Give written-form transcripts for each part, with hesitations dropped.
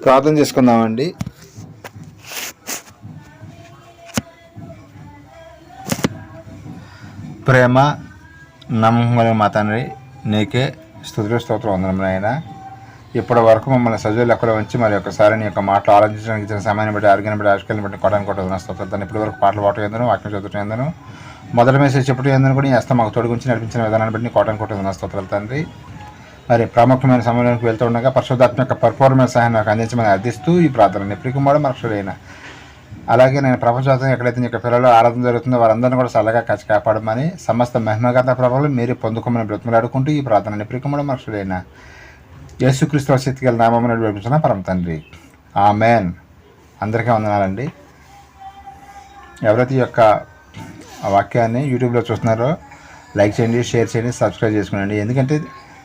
ప్రార్థన చేసుకుందామండి. ప్రేమ నమ్మకం మా తండ్రి, నీకే స్తుతులు స్తోత్రం వందనములైనా. ఇప్పటి వరకు మమ్మల్ని సజీవ లెక్కలో ఉంచి మరి ఒకసారి నీ యొక్క మాటలు ఆలోచించడానికి ఇచ్చిన సమయాన్ని బట్టి, ఆరోగ్యాన్ని బట్టి, ఆశకాలను బట్టి కొట్టడానికి స్తోత్రం. దాన్ని ఇప్పటి వరకు పాటలు పాటలు ఏందను, వాక్యం చదువుతూ ఏందను, మొదటి మెసేజ్ చెప్పడం ఏందని కూడా నీ హస్తం మాకు తోడు గురించి నడిపించిన విధానాన్ని బట్టి నీ కొట్టడానికి స్తోత్రాలు తండ్రి. మరి ప్రాముఖ్యమైన సమయంలోకి వెళ్తూ ఉండగా పరిశుద్ధాత్మ యొక్క పర్ఫార్మెన్స్ సహాయం నాకు అందించమని అర్థిస్తూ ఈ ప్రార్థన ఎప్పటికీ కూడా మనుషులైన అలాగే నేను ప్రపంచవ్యాప్తంగా ఎక్కడైతే నీ యొక్క పిల్లలు ఆరాధన జరుగుతుందో వారందరినీ కూడా చల్లగా కాపాడమని, సమస్త మహిమగత ప్రభావాలు మీరే పొందుకోమని బ్రతిమలాడుకుంటూ ఈ ప్రార్థన ఎప్పటికీ కూడా మనుషులైన యేసుక్రీస్తు శక్తి గల నామమున నడిపించిన పరమ తండ్రి, ఆమేన్. అందరికీ వందనాలండి. ఎవరైతే ఈ యొక్క వాక్యాన్ని యూట్యూబ్లో చూస్తున్నారో లైక్ చేయండి, షేర్ చేయండి, సబ్స్క్రైబ్ చేసుకోండి. ఎందుకంటే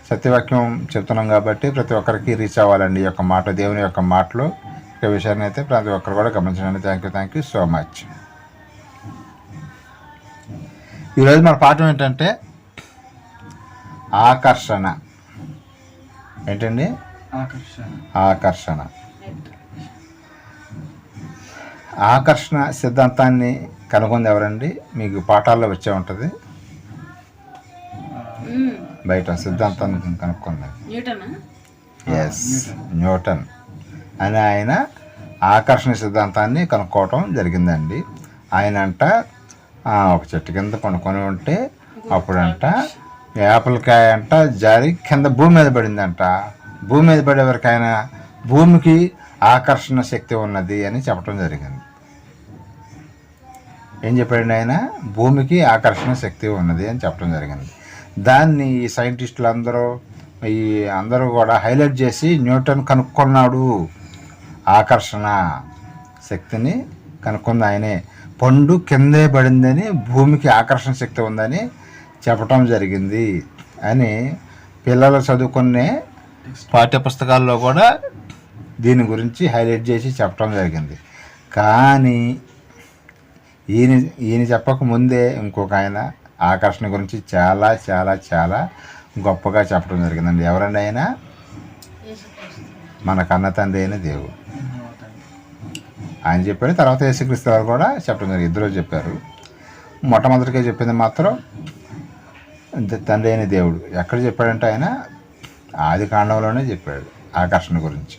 సత్యవాక్యం చెప్తున్నాం కాబట్టి ప్రతి ఒక్కరికి రీచ్ అవ్వాలండి. ఈ యొక్క మాట, దేవుని యొక్క మాటలు ఈ విషయాన్ని అయితే ప్రతి ఒక్కరు కూడా గమనించండి. Thank you so much. ఈరోజు మన పాఠం ఏంటంటే ఆకర్షణ. ఏంటండి? ఆకర్షణ. ఆకర్షణ సిద్ధాంతాన్ని కనుగొంది ఎవరండి? మీకు పాఠాల్లో వచ్చే ఉంటుంది. బయట సిద్ధాంతాన్ని కనుక్కుంది న్యూటన్ అని ఆయన ఆకర్షణ సిద్ధాంతాన్ని కనుక్కోవటం జరిగిందండి. ఆయన అంట ఒక చెట్టు కింద పండుకొని ఉంటే అప్పుడంట యాపిల్కాయ అంట జారి కింద భూమి మీద పడిందంట. భూమి మీద పడేవరకు ఆయన భూమికి ఆకర్షణ శక్తి ఉన్నది అని చెప్పడం జరిగింది. ఏం చెప్పాడండి ఆయన? భూమికి ఆకర్షణ శక్తి ఉన్నది అని చెప్పడం జరిగింది. దాన్ని ఈ సైంటిస్టులు అందరూ కూడా హైలైట్ చేసి న్యూటన్ కనుక్కున్నాడు, ఆకర్షణ శక్తిని కనుక్కుంది ఆయనే. పండు కిందే పడిందని భూమికి ఆకర్షణ శక్తి ఉందని చెప్పటం జరిగింది అని పిల్లలు చదువుకునే పాఠ్యపుస్తకాల్లో కూడా దీని గురించి హైలైట్ చేసి చెప్పడం జరిగింది. కానీ ఈయన చెప్పకముందే ఇంకొక ఆయన ఆకర్షణ గురించి చాలా చాలా చాలా గొప్పగా చెప్పడం జరిగిందండి. ఎవరండి ఆయన? మన కన్న తండ్రి అయిన దేవుడు. ఆయన చెప్పాడు, తర్వాత యేసుక్రీస్తు వారు కూడా చెప్పడం జరిగింది. ఇద్దరు చెప్పారు. మొట్టమొదటిగా చెప్పింది మాత్రం తండ్రి అయిన దేవుడు. ఎక్కడ చెప్పాడంటే ఆయన ఆది కాండంలోనే చెప్పాడు ఆకర్షణ గురించి.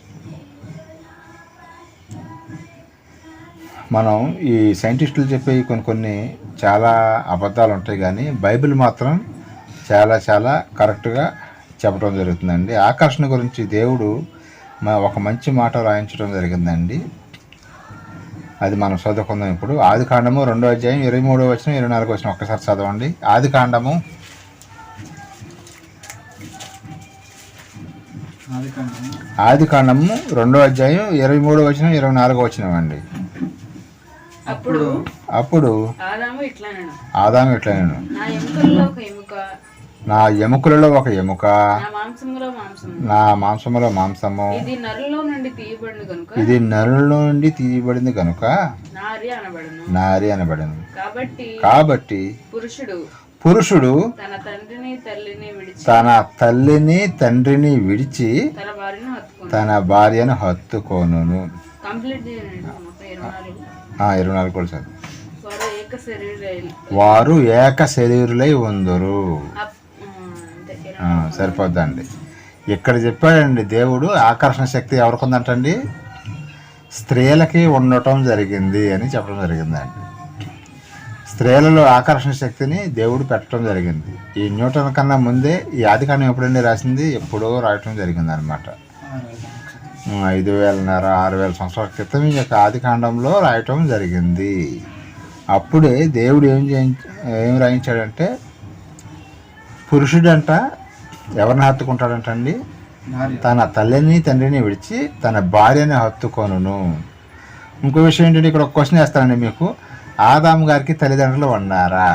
మనం ఈ సైంటిస్టులు చెప్పే కొన్ని చాలా అబద్ధాలు ఉంటాయి, కానీ బైబిల్ మాత్రం చాలా చాలా కరెక్ట్గా చెప్పడం జరుగుతుందండి. ఆకర్షణ గురించి దేవుడు ఒక మంచి మాట రాయించడం జరిగిందండి. అది మనం చదువుకుందాం ఇప్పుడు. ఆది కాండము 2వ అధ్యాయం 23వ వచనం 24వ వచనం ఒక్కసారి చదవండి. ఆది కాండము 2వ అధ్యాయం 23వ వచనం 24వ వచనం అండి. అప్పుడు ఆదాము ఇట్లనెను, నా ఎముకలలో ఒక ఎముక, నా మాంసములో మాంసము, ఇది నరులో నుండి తీయబడింది కనుక నారి అనబడను. కాబట్టి పురుషుడు తన తల్లిని తండ్రిని విడిచి తన భార్యను హత్తుకోను. 24 కూడా చదువు. వారు ఏక శరీరులై ఉందరు. సరిపోద్దండి. ఇక్కడ చెప్పాడండి దేవుడు ఆకర్షణ శక్తి ఎవరికి ఉందంటండి? స్త్రీలకి ఉండటం జరిగింది అని చెప్పడం జరిగిందండి. స్త్రీలలో ఆకర్షణ శక్తిని దేవుడు పెట్టడం జరిగింది. ఈ న్యూటన్ కన్నా ముందే ఈ ఆది కాండం ఎప్పుడండి రాసింది? ఎప్పుడో రాయటం జరిగింది అనమాట. 5,500-6,000 సంవత్సరాల క్రితం ఈ యొక్క ఆది కాండంలో రాయటం జరిగింది. అప్పుడే దేవుడు ఏం రాయించాడంటే పురుషుడంట ఎవరిని హత్తుకుంటాడంటండి? తన తల్లిని తండ్రిని విడిచి తన భార్యని హత్తుకొనును. ఇంకో విషయం ఏంటంటే ఇక్కడ ఒక క్వశ్చన్ వేస్తానండి మీకు. ఆదాము గారికి తల్లిదండ్రులు ఉన్నారా?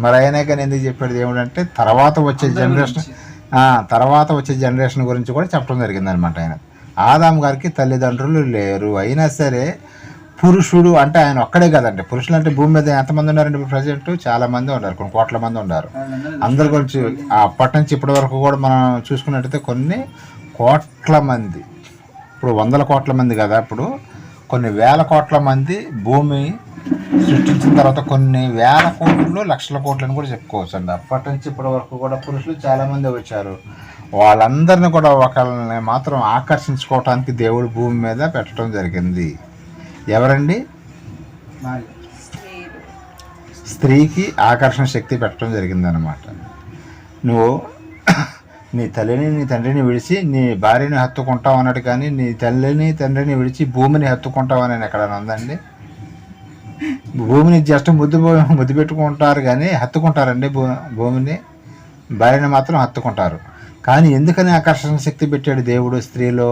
మరి అయినా కానీ ఎందుకు చెప్పాడు దేవుడు అంటే తర్వాత వచ్చే జనరేషన్ గురించి కూడా చెప్పడం జరిగింది అనమాట. ఆయన ఆదాము గారికి తల్లిదండ్రులు లేరు. అయినా సరే పురుషుడు అంటే ఆయన ఒక్కడే కదండి. పురుషులు అంటే భూమి మీద ఎంతమంది ఉన్నారండి? ఇప్పుడు ప్రజెంట్ చాలా మంది ఉన్నారు, కొన్ని కోట్ల మంది ఉన్నారు. అందరి గురించి అప్పటి నుంచి ఇప్పటి వరకు కూడా మనం చూసుకున్నట్టయితే కొన్ని కోట్ల మంది ఇప్పుడు 100 కోట్ల మంది కదా, ఇప్పుడు కొన్ని వేల కోట్ల మంది భూమి సృష్టించిన తర్వాత కొన్ని వేల కోట్లు లక్షల కోట్లు అని కూడా చెప్పుకోవచ్చు అండి. అప్పటి నుంచి ఇప్పటి వరకు కూడా పురుషులు చాలామంది వచ్చారు. వాళ్ళందరినీ కూడా ఒకళ్ళని మాత్రం ఆకర్షించుకోవటానికి దేవుడు భూమి మీద పెట్టడం జరిగింది. ఎవరండి? స్త్రీకి ఆకర్షణ శక్తి పెట్టడం జరిగిందనమాట. నువ్వు నీ తల్లిని నీ తండ్రిని విడిచి నీ భార్యని హత్తుకుంటావు అన్నట్టు, కానీ నీ తల్లిని తండ్రిని విడిచి భూమిని హత్తుకుంటావు అని ఎక్కడైనా ఉందండి? భూమిని జస్ట్ ముద్దు పెట్టుకుంటారు కానీ హత్తుకుంటారండి భూమిని? భార్యని మాత్రం హత్తుకుంటారు. కానీ ఎందుకని ఆకర్షణ శక్తి పెట్టాడు దేవుడు స్త్రీలో?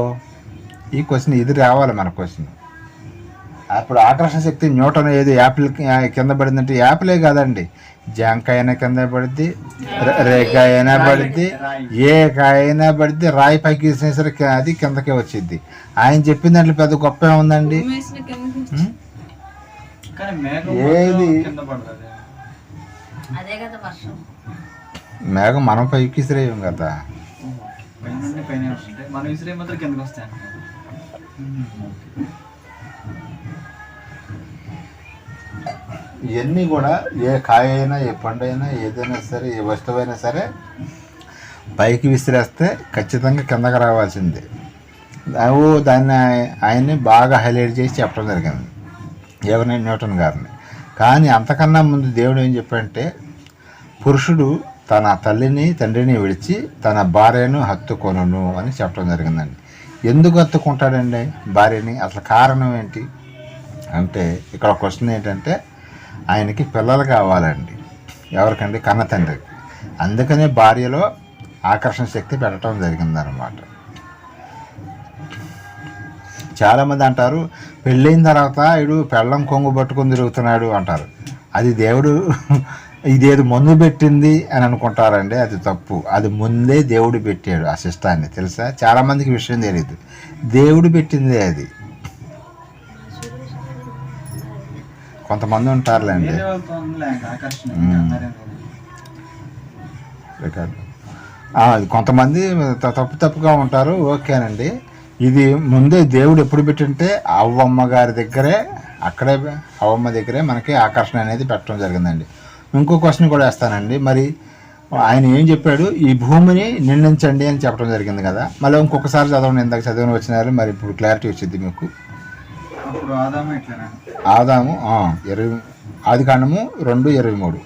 ఈ క్వశ్చన్ ఇది రావాలి మన క్వశ్చన్. అప్పుడు ఆకర్షణ శక్తి న్యూటన్ ఏది యాపిల్ కింద పడిందంటే యాపిలే కాదండి, జాంకాయ అయినా కింద పడిద్ది, రేగాయ అయినా పడిద్ది, ఏ కాయ అయినా పడిద్ది, రాయి పైకి వేసినా సరే అది కిందకే వచ్చిద్ది. ఆయన చెప్పిన దాంట్లో పెద్ద గొప్ప ఏముందండి? ఏది మేఘం మనం పైకి విసిరేయం కదా. ఇవన్నీ కూడా ఏ కాయ అయినా ఏ పండు అయినా ఏదైనా సరే ఏ వస్తువైనా సరే పైకి విసిరేస్తే ఖచ్చితంగా కిందకి రావాల్సిందే. దాన్ని ఆయన్ని బాగా హైలైట్ చేసి చెప్పడం జరిగింది, ఎవరిని? న్యూటన్ గారిని. కానీ అంతకన్నా ముందు దేవుడు ఏం చెప్పాడంటే, పురుషుడు తన తల్లిని తండ్రిని విడిచి తన భార్యను హత్తుకొనును అని చెప్పడం జరిగిందండి. ఎందుకు హత్తుకుంటాడండి భార్యని? అసలు కారణం ఏంటి అంటే, ఇక్కడ క్వశ్చన్ ఏంటంటే, ఆయనకి పిల్లలు కావాలండి. ఎవరికండి? కన్న తండ్రికి. అందుకనే భార్యలో ఆకర్షణ శక్తి పెట్టడం జరిగిందనమాట. చాలామంది అంటారు పెళ్ళైన తర్వాత ఇడు పెళ్ళం కొంగు పట్టుకొని తిరుగుతున్నాడు అంటారు. అది దేవుడు ఇదేది ముందు పెట్టింది అని అనుకుంటారండి. అది తప్పు. అది ముందే దేవుడు పెట్టాడు ఆ సిస్టాన్ని, తెలుసా? చాలామందికి విషయం తెలియదు. దేవుడు పెట్టిందే అది. కొంతమంది ఉంటారులేండి రికార్డు, కొంతమంది తప్పుగా ఉంటారు. ఓకేనండి. ఇది ముందే దేవుడు ఎప్పుడు పెట్టింటే అవ్వమ్మ గారి దగ్గరే, అక్కడే అవ్వమ్మ దగ్గరే మనకి ఆకర్షణ అనేది పెట్టడం జరిగిందండి. ఇంకో క్వశ్చన్ కూడా వేస్తానండి. మరి ఆయన ఏం చెప్పాడు? ఈ భూమిని నిందించండి అని చెప్పడం జరిగింది కదా. మళ్ళీ ఇంకొకసారి చదవండి, ఇందాక చదివిన వచ్చినారు. మరి ఇప్పుడు క్లారిటీ వచ్చింది మీకు. ఆదాము 20 ఆదికాండము 2:23.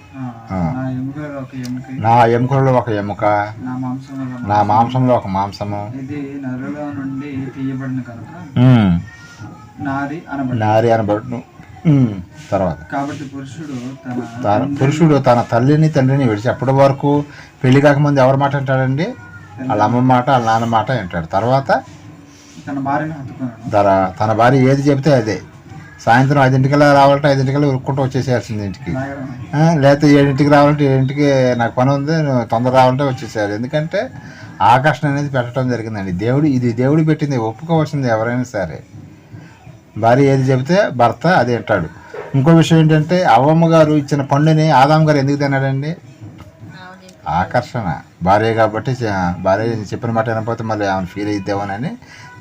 నా ఎముకలలో ఒక ఎముక, నా మాంసంలో ఒక మాంసము, నారి అనబడును. తర్వాత పురుషుడు తన తల్లిని తండ్రిని విడిచి, అప్పటి వరకు పెళ్లి కాకముందు ఎవరి మాట వింటాడండి? వాళ్ళ అమ్మ మాట, వాళ్ళ నాన్న మాట వింటాడు. తర్వాత తన భార్య ఏది చెబితే అదే. సాయంత్రం 5 రావాలంటే 5 ఉరుక్కుంటూ వచ్చేసేయాల్సింది ఇంటికి. లేకపోతే 7 రావాలంటే 7 నాకు పని ఉంది, తొందర రావాలంటే వచ్చేసేయాలి. ఎందుకంటే ఆకర్షణ అనేది పెట్టడం జరిగిందండి. ఇది దేవుడు పెట్టింది, ఒప్పుకోవాల్సింది ఎవరైనా సరే. భార్య ఏది చెబితే భర్త అది వింటాడు. ఇంకో విషయం ఏంటంటే, అవ్వమ్మ గారు ఇచ్చిన పండుని ఆదాం గారు ఎందుకు తిన్నాడండి? ఆకర్షణ. భార్య కాబట్టి, భార్య చెప్పిన మాట వినకపోతే మళ్ళీ ఆమె ఫీల్ అయిద్దామని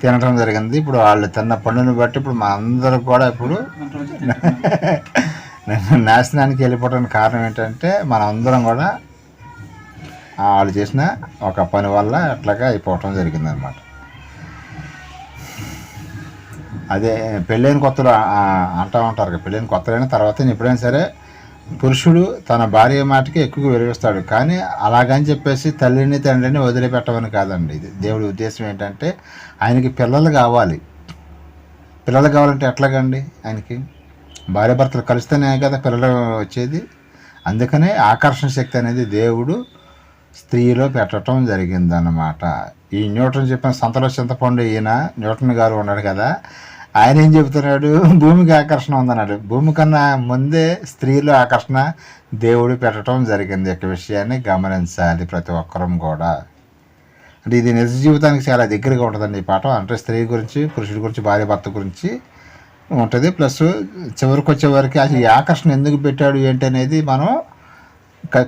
తినడం జరిగింది. ఇప్పుడు వాళ్ళు తిన్న పండుని బట్టి ఇప్పుడు మా అందరూ కూడా ఇప్పుడు నాశనానికి వెళ్ళిపోవడానికి కారణం ఏంటంటే, మన అందరం కూడా వాళ్ళు చేసిన ఒక పని వల్ల అట్లాగా అయిపోవటం జరిగిందనమాట. అదే పెళ్ళైన కొత్తలో అంటూ ఉంటారు కదా, పెళ్ళైన కొత్తలైన తర్వాత ఎప్పుడైనా సరే పురుషుడు తన భార్య మాటకి ఎక్కువగా విలువిస్తాడు. కానీ అలాగని చెప్పేసి తల్లిని తండ్రిని వదిలిపెట్టమని కాదండి. ఇది దేవుడి ఉద్దేశం ఏంటంటే, ఆయనకి పిల్లలు కావాలి. పిల్లలు కావాలంటే ఎట్లాగండి? ఆయనకి భార్య భర్తలు కలిస్తేనే కదా పిల్లలు వచ్చేది. అందుకనే ఆకర్షణ శక్తి అనేది దేవుడు స్త్రీలో పెట్టడం జరిగిందన్నమాట. ఈ న్యూటన్ చెప్పిన సంతలో చింతపండు ఈయన న్యూటన్ గారు ఉన్నాడు కదా, ఆయన ఏం చెబుతున్నాడు? భూమికి ఆకర్షణ ఉందన్నాడు. భూమి కన్నా ముందే స్త్రీలో ఆకర్షణ దేవుడు పెట్టడం జరిగింది. యొక్క విషయాన్ని గమనించాలి ప్రతి ఒక్కరం కూడా. అంటే ఇది నిజ జీవితానికి చాలా దగ్గరగా ఉంటుందండి ఈ పాఠం. అంటే స్త్రీ గురించి, పురుషుడి గురించి, భార్య భర్త గురించి ఉంటుంది. ప్లస్ చివరికి వచ్చేవరకు అసలు ఈ ఆకర్షణ ఎందుకు పెట్టాడు ఏంటి అనేది మనం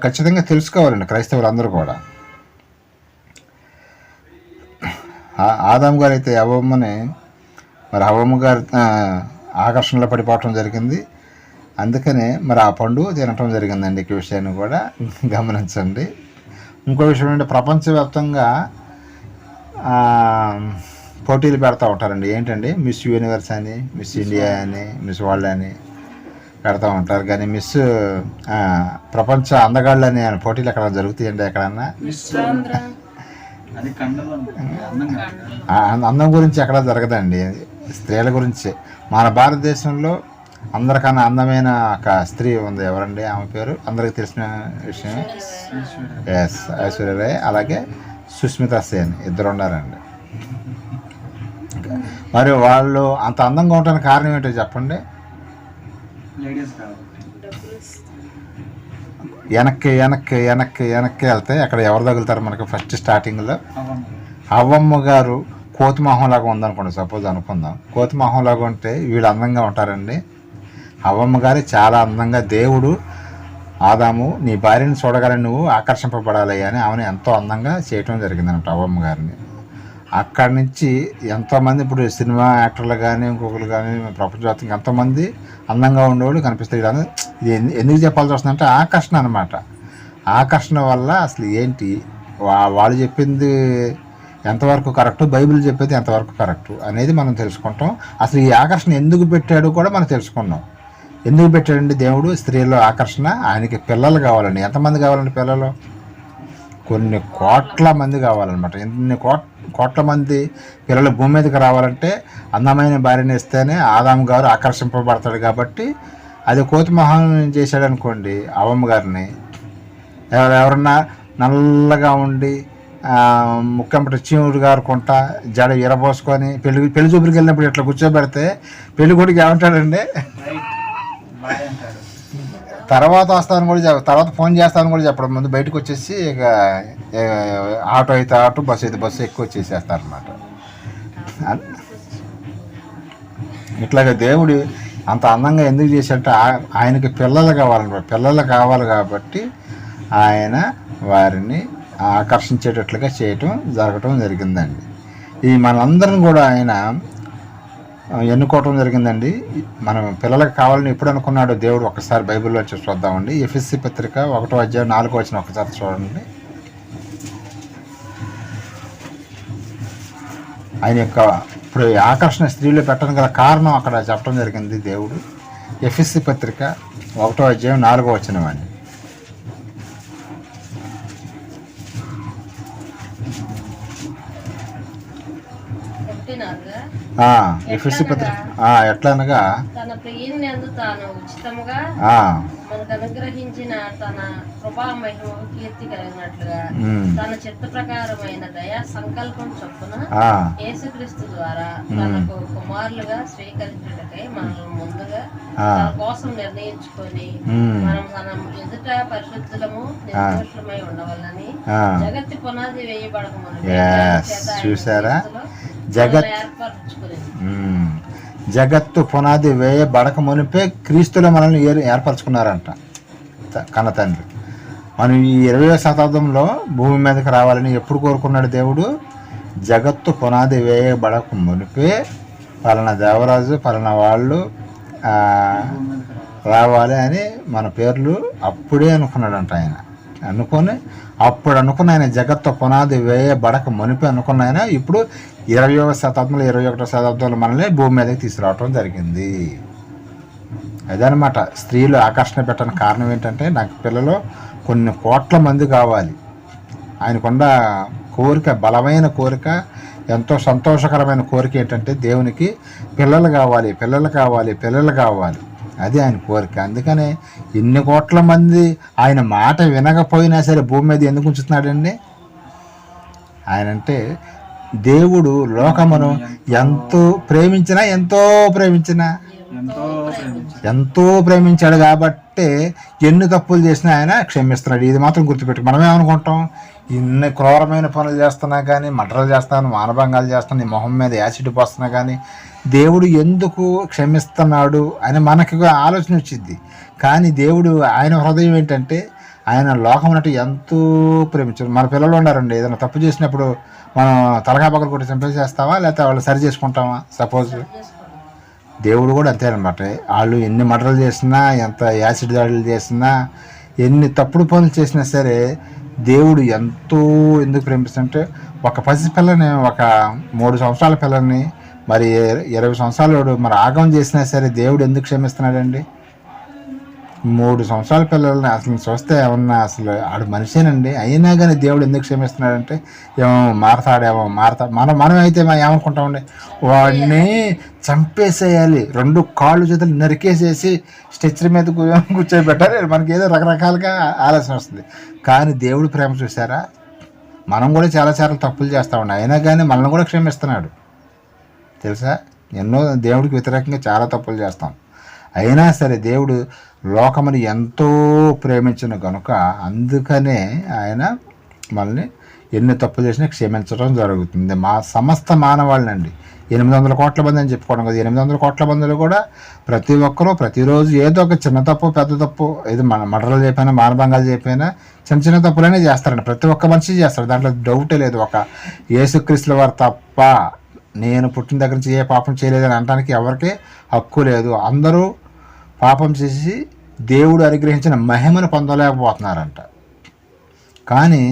ఖచ్చితంగా తెలుసుకోవాలండి క్రైస్తవులందరూ కూడా. ఆదాం గారు అయితే అవ్వమ్మని మరి హవ్వమ్మ గారు ఆకర్షణలో పడిపోవటం జరిగింది. అందుకనే మరి ఆ పండు తినటం జరిగిందండి. ఈ విషయాన్ని కూడా గమనించండి. ఇంకో విషయం ఏంటంటే ప్రపంచవ్యాప్తంగా పోటీలు పెడతా ఉంటారండి. ఏంటండి, మిస్ యూనివర్స్ అని, మిస్ ఇండియా అని, మిస్ వరల్డ్ అని పెడతా ఉంటారు. కానీ మిస్ ప్రపంచ అందగాళ్ళు అని పోటీలు ఎక్కడ జరుగుతాయండి? ఎక్కడన్నా అందం గురించి ఎక్కడ జరగదండి, స్త్రీల గురించి. మన భారతదేశంలో అందరికన్నా అందమైన ఒక స్త్రీ ఉంది. ఎవరండి ఆమె పేరు? అందరికి తెలిసిన విషయమే. ఎస్, ఐశ్వర్య రాయ్, అలాగే సుస్మితా సేన్, ఇద్దరు ఉన్నారండి. మరి వాళ్ళు అంత అందంగా ఉండడానికి కారణం ఏంటో చెప్పండి. వెనక్కి వెనక్కి వెనక్కి వెనక్కి వెళ్తే అక్కడ ఎవరు తగులుతారు మనకు? ఫస్ట్ స్టార్టింగ్లో హవ్వమ్మ గారు కోతి మొహంలాగా ఉందనుకోండి, సపోజ్ అనుకుందాం. కోతి మొహంలాగా ఉంటే వీళ్ళు అందంగా ఉంటారండి. హవ్వమ్మ గారు చాలా అందంగా, దేవుడు ఆదాము నీ భార్యను చూడగానే నువ్వు ఆకర్షింపబడాలి అని ఆమెను ఎంతో అందంగా చేయటం జరిగిందన్నమాట హవ్వమ్మ గారిని. అక్కడి నుంచి ఎంతోమంది ఇప్పుడు సినిమా యాక్టర్లు కానీ ఇంకొకరు కానీ ప్రపంచవ్యాప్తంగా ఎంతోమంది అందంగా ఉండేవాళ్ళు కనిపిస్తారు. ఇది ఎందుకు చెప్పాల్సి వస్తుందంటే ఆకర్షణ అనమాట. ఆకర్షణ వల్ల అసలు ఏంటి, వాళ్ళు చెప్పింది ఎంతవరకు కరెక్టు, బైబిల్ చెప్పేది ఎంతవరకు కరెక్టు అనేది మనం తెలుసుకుంటాం. అసలు ఈ ఆకర్షణ ఎందుకు పెట్టాడు కూడా మనం తెలుసుకున్నాం. ఎందుకు పెట్టాడండి దేవుడు స్త్రీలో ఆకర్షణ? ఆయనకి పిల్లలు కావాలండి. ఎంతమంది కావాలండి పిల్లలు? కొన్ని కోట్ల మంది కావాలన్నమాట. ఎన్ని కోట్ల మంది పిల్లలు భూమి మీదకి రావాలంటే అందమైన భార్యని ఇస్తేనే ఆదాము గారు ఆకర్షింపబడతాడు. కాబట్టి అది కోతి మొహం చేశాడు అనుకోండి హవ్వమ్మ గారిని. ఎవరన్నా నల్లగా ఉండి ముఖ్యంపటి చీముడు గారుకుంటా జడ ఎరబోసుకొని పెళ్లి చూపులకు వెళ్ళినప్పుడు ఇట్లా కూర్చోబెడితే పెళ్లి కొడుకు ఏమంటాడండి? తర్వాత వస్తాను కూడా తర్వాత ఫోన్ చేస్తాను కూడా చెప్పడం, ముందు బయటకు వచ్చేసి ఇక ఆటో అయితే ఆటో, బస్సు అయితే బస్సు ఎక్కువ వచ్చేసేస్తారనమాట. ఇట్లాగే దేవుడు అంత అందంగా ఎందుకు చేశాడంటే ఆయనకి పిల్లలు కావాలన్నమాట. పిల్లలు కావాలి కాబట్టి ఆయన వారిని ఆకర్షించేటట్లుగా జరగటం జరిగిందండి. ఈ మనందరం కూడా ఆయన ఎన్నుకోవటం జరిగిందండి. మనం పిల్లలకు కావాలని ఎప్పుడు అనుకున్నాడో దేవుడు ఒకసారి బైబిల్లో చూద్దామండి. ఎఫెసీ పత్రిక 1వ అధ్యాయం 4వ వచనం ఒకసారి చూడండి. ఆయన యొక్క ఇప్పుడు ఆకర్షణ స్త్రీలు పెట్టడం గల కారణం అక్కడ చెప్పడం జరిగింది దేవుడు. ఎఫెసీ పత్రిక 1వ అధ్యాయం 4వ వచనం అండి. ఎఫెసీ పత్రిక ఎట్లా అనగా తన ప్రియుని తాను ఉచితముగా మనకు అనుగ్రహించిన తన కృపా మహిమకు కీర్తి కలిగినట్లుగా తన చిత్త ప్రకారమైన దయా సంకల్పం చొప్పున యేసుక్రీస్తు ద్వారా తనకు కుమారులుగా స్వీకరించుటకై మనల్ని ముందుగా తన కోసం నిర్ణయించుకొని మనం తన ఎదుట పరిశుద్ధులము నిర్దోషులమై ఉండవాలని జగత్తు పునాది వేయబడక చూసారా, జగత్తు పునాది వేయబడక మునిపే క్రీస్తులో మనల్ని ఏర్పరచుకున్నారంట కన్న తండ్రి. మనం ఈ 20వ శతాబ్దంలో భూమి మీదకి రావాలని ఎప్పుడు కోరుకున్నాడు దేవుడు? జగత్తు పునాది వేయబడక మునిపే పలానా దేవరాజు పలానా వాళ్ళు రావాలి అని మన పేర్లు అప్పుడే అనుకున్నాడంట ఆయన. అప్పుడు అనుకున్న ఆయన జగత్తు పునాది వేయబడక మునిపే అనుకున్న ఆయన ఇప్పుడు 20వ శతాబ్దంలో 21వ శతాబ్దంలో మనల్ని భూమి మీదకి తీసుకురావటం జరిగింది. అదనమాట స్త్రీలు ఆకర్షణ పెట్టడానికి కారణం ఏంటంటే నాకు పిల్లలు కొన్ని కోట్ల మంది కావాలి. ఆయనకున్న కోరిక, బలమైన కోరిక, ఎంతో సంతోషకరమైన కోరిక ఏంటంటే దేవునికి పిల్లలు కావాలి, పిల్లలు కావాలి, పిల్లలు కావాలి. అది ఆయన కోరిక. అందుకనే ఎన్ని కోట్ల మంది ఆయన మాట వినకపోయినా సరే భూమి మీద ఎందుకు ఉంచుతున్నాడండి? ఆయనంటే దేవుడు లోకమును ఎంతో ప్రేమించాడు కాబట్టి ఎన్ని తప్పులు చేసినా ఆయన క్షమిస్తున్నాడు. ఇది మాత్రం గుర్తుపెట్టు. మనమేమనుకుంటాం, ఇన్ని క్రూరమైన పనులు చేస్తున్నా కానీ, మటర్లు చేస్తాను, మానభంగాలు చేస్తాను, మొహం మీద యాసిడ్ పోస్తున్నా కానీ దేవుడు ఎందుకు క్షమిస్తున్నాడు అని మనకి ఆలోచన వచ్చింది. కానీ దేవుడు ఆయన హృదయం ఏంటంటే ఆయన లోకం అన్నట్టు ఎంతో ప్రేమించాడు. మన పిల్లలు ఉన్నారండి, ఏదైనా తప్పు చేసినప్పుడు మనం తలకాయ పక్కన కొట్టి చంపేసేస్తావా, లేకపోతే వాళ్ళు సరి చేసుకుంటామా? సపోజ్ దేవుడు కూడా అంతే అనమాట. వాళ్ళు ఎన్ని మర్డర్లు చేసినా, ఎంత యాసిడ్ దాడులు చేసినా, ఎన్ని తప్పుడు పనులు చేసినా సరే దేవుడు ఎంతో ఎందుకు ప్రేమిస్తుంటే, ఒక పసిపిల్లని, ఒక 3 సంవత్సరాల పిల్లల్ని, మరి 20 సంవత్సరాలు మరి ఆగం చేసినా సరే దేవుడు ఎందుకు క్షమిస్తున్నాడండి? 3 సంవత్సరాల పిల్లల్ని అసలు చూస్తే ఏమన్నా అసలు ఆడు మనిషేనండి, అయినా కానీ దేవుడు ఎందుకు క్షమిస్తున్నాడంటే ఏమో మారతాడేమో మనం అయితే ఏమనుకుంటామండి, వాడిని చంపేసేయాలి, 2 కాళ్ళు చేతులు నరికేసేసి స్ట్రెచ్చర్ మీద కూర్చోబెట్టాలి, మనకి ఏదో రకరకాలుగా ఆలోచన వస్తుంది. కానీ దేవుడు ప్రేమ చూసారా? మనం కూడా చాలాసార్లు తప్పులు చేస్తామండి, అయినా కానీ మనల్ని కూడా క్షమిస్తున్నాడు తెలుసా. ఎన్నో దేవుడికి వ్యతిరేకంగా చాలా తప్పులు చేస్తాం, అయినా సరే దేవుడు లోకముని ఎంతో ప్రేమించిన కనుక అందుకనే ఆయన మనల్ని ఎన్ని తప్పులు చేసినా క్షమించడం జరుగుతుంది. సమస్త మానవాళ్ళండి 800 కోట్ల మంది అని చెప్పుకోవడం కదా, 800 కోట్ల మందిలో కూడా ప్రతి ఒక్కరూ ప్రతిరోజు ఏదో ఒక చిన్న తప్పు పెద్ద తప్పు, ఏదో మర్డర్లు చెప్పైనా మానభంగాలు చెప్పైనా చిన్న తప్పులనే చేస్తారండి. ప్రతి ఒక్క మనిషి చేస్తారు, దాంట్లో డౌటే లేదు. ఒక యేసుక్రీస్తుల వారు తప్ప నేను పుట్టిన దగ్గర నుంచి ఏ పాపం చేయలేదని అనడానికి ఎవరికి హక్కు లేదు. అందరూ పాపం చేసి దేవుడు అనుగ్రహించిన మహిమను పొందలేకపోతున్నారంట. కానీ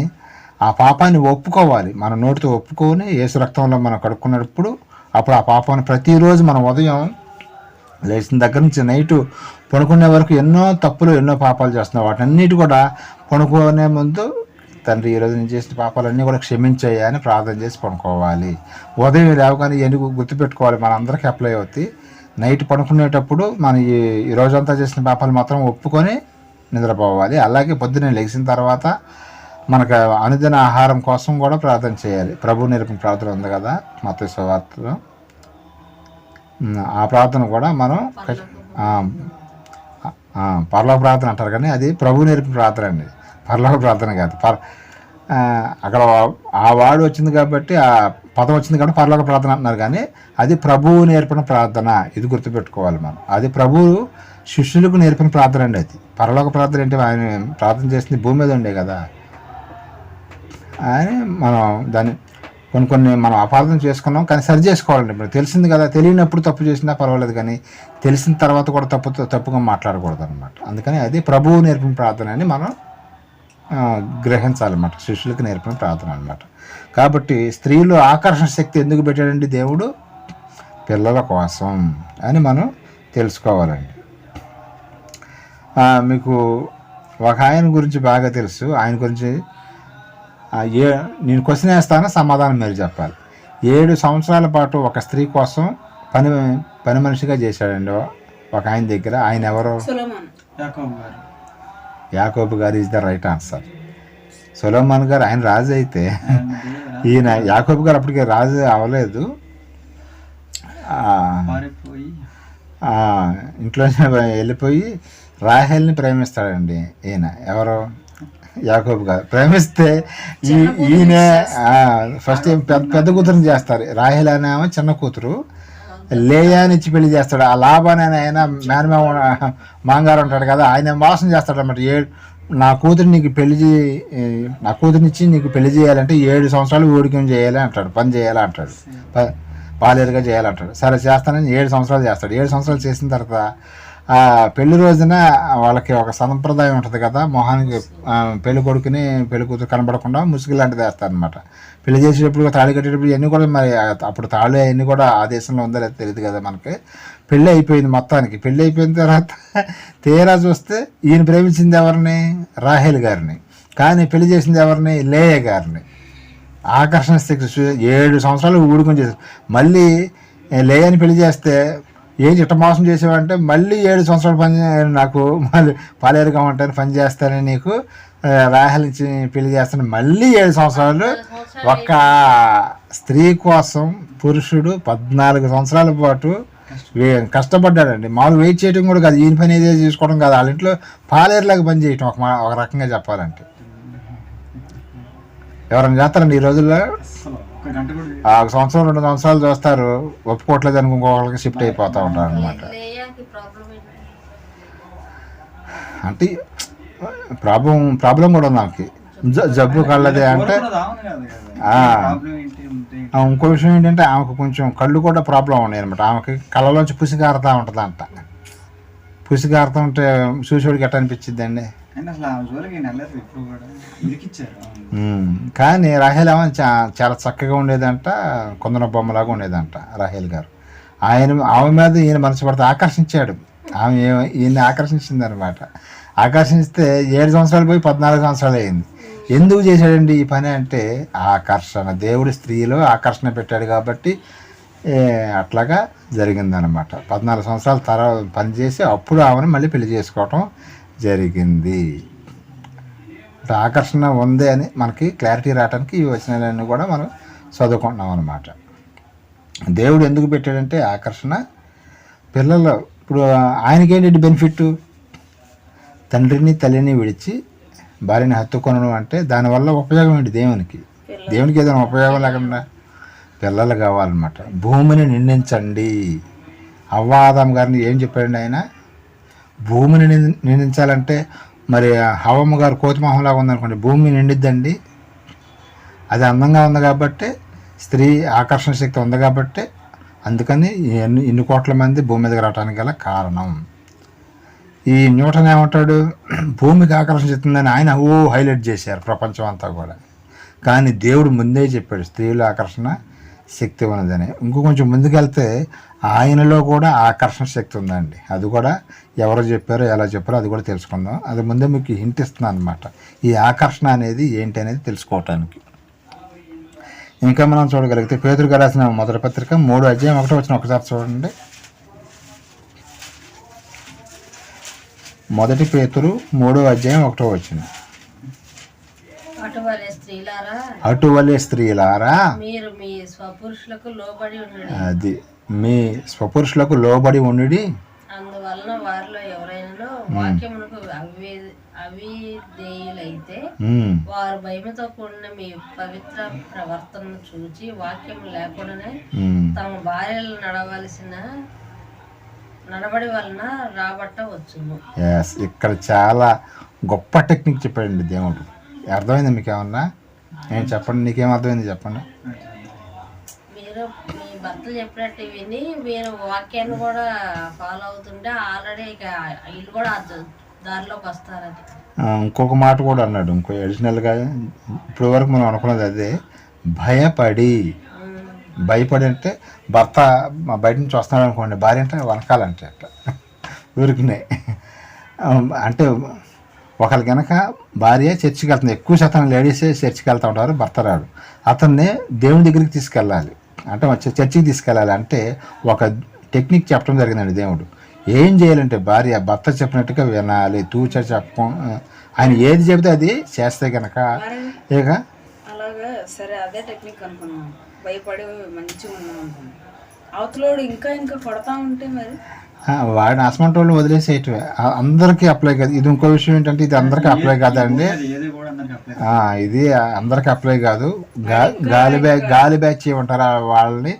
ఆ పాపాన్ని ఒప్పుకోవాలి, మన నోటితో ఒప్పుకొని యేసు రక్తంలో మనం కడుక్కున్నప్పుడు అప్పుడు ఆ పాపాన్ని ప్రతిరోజు మనం ఉదయం లేచిన దగ్గర నుంచి నైటు పడుకునే వరకు ఎన్నో తప్పులు ఎన్నో పాపాలు చేస్తున్నాం. వాటన్నిటి కూడా పడుకునే ముందు తండ్రి ఈరోజు నేను చేసిన పాపాలన్నీ కూడా క్షమించాయి అని ప్రార్థన చేసి పడుకోవాలి. ఉదయం లేవగానే ఎందుకు గుర్తుపెట్టుకోవాలి, మన అందరికీ అప్లై అవుతాయి. నైట్ పడుకునేటప్పుడు మన ఈ రోజంతా చేసిన పాపాలు మాత్రం ఒప్పుకొని నిద్రపోవాలి. అలాగే పొద్దున్నే లెగిసిన తర్వాత మనకు అనుదిన ఆహారం కోసం కూడా ప్రార్థన చేయాలి. ప్రభు నేర్పిన ప్రార్థన ఉంది కదా మత్తయి సువార్తలో, ఆ ప్రార్థన కూడా మనం పరలోక ప్రార్థన అంటారు, కానీ అది ప్రభు నేర్పిన ప్రార్థన అండి, పరలోక ప్రార్థన కాదు. అక్కడ ఆ వాడు వచ్చింది కాబట్టి, ఆ పదం వచ్చింది కాబట్టి పరలోక ప్రార్థన అంటున్నారు, కానీ అది ప్రభువు నేర్పిన ప్రార్థన. ఇది గుర్తుపెట్టుకోవాలి మనం. అది ప్రభువు శిష్యులకు నేర్పిన ప్రార్థన అండి. అది పరలోక ప్రార్థన అంటే ఆయన ప్రార్థన చేసింది భూమి మీద ఉండే కదా అని మనం దాన్ని కొన్ని మనం అపార్థం చేసుకున్నాం, కానీ సరి చేసుకోవాలండి. ఇప్పుడు తెలిసింది కదా, తెలియనప్పుడు తప్పు చేసినా పర్వాలేదు, కానీ తెలిసిన తర్వాత కూడా తప్పుగా మాట్లాడకూడదు అనమాట. అందుకని అది ప్రభువు నేర్పిన ప్రార్థన అని మనం గ్రహించాలన్నమాట, శిష్యులకు నేర్పిన ప్రార్థన అనమాట. కాబట్టి స్త్రీలు ఆకర్షణ శక్తి ఎందుకు పెట్టాడండి దేవుడు? పిల్లల కోసం అని మనం తెలుసుకోవాలండి. మీకు ఒక ఆయన గురించి బాగా తెలుసు, ఆయన గురించి నేను క్వశ్చన్ వేస్తాను, సమాధానం మీరు చెప్పాలి. 7 సంవత్సరాల పాటు ఒక స్త్రీ కోసం పని మనిషిగా చేశాడండి ఒక ఆయన దగ్గర. ఆయన ఎవరు? యాకోబు గారు is the right answer. Solomon గారు ఆయన రాజు అయితే, ఈయన యాకోబు గారు అప్పటికే రాజు అవ్వలేదు, ఇంట్లోనే వెళ్ళిపోయి రాహేల్ని ప్రేమిస్తాడండి. ఈయన ఎవరు? యాకోబు గారు. ప్రేమిస్తే ఈయన ఫస్ట్ పెద్ద కూతురుని చేస్తారు, రాహేల్ అనే చిన్న కూతురు, లేయాని ఇచ్చి పెళ్లి చేస్తాడు. ఆ లాభాన్ని ఆయన మేనమేమ మాంగారు ఉంటాడు కదా, ఆయన మోసం చేస్తాడు అన్నమాట. నా కూతురునిచ్చి నీకు పెళ్లి చేయాలంటే 7 సంవత్సరాలు ఊడికం చేయాలి అంటాడు, పని చేయాలి అంటాడు, పాలేరుగా చేయాలంటాడు. సరే చేస్తానని 7 సంవత్సరాలు చేస్తాడు. 7 సంవత్సరాలు చేసిన తర్వాత పెళ్లి రోజున వాళ్ళకి ఒక సంప్రదాయం ఉంటుంది కదా, మొహానికి పెళ్లి కొడుకుని పెళ్లి కూతురు కనబడకుండా ముసుగు లాంటిది వేస్తారు అనమాట. పెళ్లి చేసేటప్పుడు తాళి కట్టేటప్పుడు ఇవన్నీ కూడా మరి అప్పుడు తాళి అవన్నీ కూడా ఆ దేశంలో ఉందో లేదో తెలియదు కదా మనకి. పెళ్ళి అయిపోయింది మొత్తానికి. పెళ్ళి అయిపోయిన తర్వాత తీరా చూస్తే ఈయన ప్రేమించింది ఎవరిని? రాహేల్ గారిని. కానీ పెళ్లి చేసింది ఎవరిని? లేయ గారిని. ఆకర్షణ 7 సంవత్సరాలు ఊడుకొని చేశారు. మళ్ళీ లేయని పెళ్లి చేస్తే ఏం ఇట్ట మోసం చేసేవంటే మళ్ళీ 7 సంవత్సరాలు పని నాకు మళ్ళీ పాలేరుగా ఉంటాను, పని చేస్తానని నీకు రాహేల్ ఇచ్చి పెళ్లి చేస్తాను. మళ్ళీ 7 సంవత్సరాలు ఒక స్త్రీ కోసం పురుషుడు 14 సంవత్సరాల పాటు కష్టపడ్డాడండి. మామూలు వెయిట్ చేయడం కూడా కాదు, ఈయన పని ఏదో చూసుకోవడం కాదు, వాళ్ళ ఇంట్లో పాలేరులాగా పని చేయటం ఒక రకంగా చెప్పాలంటే. ఎవరైనా చేస్తారండి ఈ రోజుల్లో? 1 సంవత్సరం 2 సంవత్సరాలు చూస్తారు, ఒప్పుకోవట్లేదు అని ఇంకొకరికి షిఫ్ట్ అయిపోతూ ఉంటారు అనమాట. అంటే ప్రాబ్లం కూడా ఉంది ఆమెకి. జబ్బు కళ్ళదే అంటే ఇంకో విషయం ఏంటంటే ఆమెకు కొంచెం కళ్ళు కూడా ప్రాబ్లం ఉన్నాయి అనమాట. ఆమెకి కళ్ళలోంచి పుసి కారుతూ ఉంటుంది అంట. పుసి కారుతూ ఉంటే చూసేవాడికి ఎట్లా అనిపించింది అండి. కానీ రాహేల్ ఏమో చాలా చక్కగా ఉండేదంట, కొందన బొమ్మలాగా ఉండేదంట రాహేల్ గారు. ఆమె మీద ఈయన మనసు పడితే ఆకర్షించాడు. ఆమె ఈయన్ని ఆకర్షించింది అనమాట. ఆకర్షిస్తే 7 సంవత్సరాలు పోయి 14 సంవత్సరాలు అయింది. ఎందుకు చేశాడండి ఈ పని అంటే ఆకర్షణ. దేవుడి స్త్రీలో ఆకర్షణ పెట్టాడు కాబట్టి అట్లాగా జరిగిందనమాట. 14 సంవత్సరాల తర్వాత పనిచేసి అప్పుడు ఆమెను మళ్ళీ పెళ్లి చేసుకోవటం జరిగింది. ఆకర్షణ ఉంది అని మనకి క్లారిటీ రావడానికి ఈ వచనాలన్నీ కూడా మనం చదువుకుంటున్నాం అనమాట. దేవుడు ఎందుకు పెట్టాడంటే ఆకర్షణ పిల్లలు. ఇప్పుడు ఆయనకేంటి బెనిఫిట్? తండ్రిని తల్లిని విడిచి భార్యని హత్తుకొనడం అంటే దానివల్ల ఉపయోగం ఏంటి? దేవునికి ఏదైనా ఉపయోగం లేకుండా పిల్లలు కావాలన్నమాట. భూమిని నిందించండి. హవ్వ-ఆదాం గారిని ఏం చెప్పాడండి ఆయన? భూమిని నిందించాలంటే మరి హవ్వమ్మ గారు కోతిమొహంలాగా ఉందనుకోండి, భూమి నిండిద్దండి. అది అందంగా ఉంది కాబట్టి, స్త్రీ ఆకర్షణ శక్తి ఉంది కాబట్టి, అందుకని ఇన్ని కోట్ల మంది భూమి మీదకి రావడానికి గల కారణం. ఈ న్యూటన్ ఏమంటాడు? భూమికి ఆకర్షణ చెందుతుందని ఆయన హైలైట్ చేశారు ప్రపంచం అంతా కూడా. కానీ దేవుడు ముందే చెప్పాడు స్త్రీల ఆకర్షణ శక్తి ఉన్నదని. ఇంకో కొంచెం ముందుకెళ్తే ఆయనలో కూడా ఆకర్షణ శక్తి ఉందండి. అది కూడా ఎవరు చెప్పారో ఎలా చెప్పారో అది కూడా తెలుసుకుందాం. అది ముందే మీకు హింట్ ఇస్తున్నాను అనమాట, ఈ ఆకర్షణ అనేది ఏంటి అనేది తెలుసుకోవటానికి. ఇంకా మనం చూడగలిగితే పేతురు గారు రాసిన మొదటి పత్రిక 3:1 ఒకసారి చూడండి. మొదటి పేతురు 3:1. అటువలే స్త్రీలారా మీరు మీ స్వపురుషులకు లోబడి ఉండండి. అది మీ స్వపురుషులకు లోబడి ఉండి. అందువలన వారిలో ఎవరైనా వాక్యమునకు అవిధేయులైతే వారు భయముతో కూడిన మీ పవిత్ర ప్రవర్తనను చూచి వాక్యం లేకుండానే తమ భార్యలు నడబడి వలన రాబట్టవచ్చును. ఇక్కడ చాలా గొప్ప టెక్నిక్ చెప్పాడండి దేవుడు. అర్థమైంది మీకు ఏమన్నా? నేను చెప్పండి, నీకేం అర్థమైంది చెప్పండి. మీరు మీ భర్త చెప్పినట్టు విని మీరు వాక్యాన్ని కూడా ఫాలో అవుతుంటే ఆల్రెడీ ఇక వీళ్ళు కూడా దారిలోకి వస్తారని. ఇంకొక మాట కూడా అన్నాడు, ఇంకో అడిషనల్గా. ఇప్పటి వరకు మనం అనుకున్నది అదే, భయపడి అంటే భర్త బయట నుంచి వస్తున్నాడు అనుకోండి, భార్య అంటే వనకాలంటే అట్లా ఊరికినాయి. అంటే ఒకళ్ళు కనుక భార్య చర్చికి వెళ్తుంది, ఎక్కువ శాతం లేడీసే చర్చికి వెళ్తూ ఉంటారు, భర్త రాడు. అతన్ని దేవుని దగ్గరికి తీసుకెళ్ళాలి, అంటే చర్చికి తీసుకెళ్ళాలి. అంటే ఒక టెక్నిక్ చెప్పడం జరిగిందండి దేవుడు. ఏం చేయాలంటే భార్య భర్త చెప్పినట్టుగా వినాలి, ఆయన ఏది చెబితే అది చేస్తే కనుక ఇక అలాగా సరే అదే టెక్నిక్ అనుకున్నాం. భయపడి మంచిగా ఉన్నాం, అవతలోడు ఇంకా కొడతా ఉంటే మరి వాడిని అసమంటి వాళ్ళు వదిలేసేయటమే. అందరికీ అప్లై కాదు. ఇది ఇంకో విషయం ఏంటంటే ఇది అందరికీ అప్లై కాదండి. ఇది అందరికీ అప్లై కాదు. గాలి బ్యాచ్ ఉంటారు వాళ్ళని.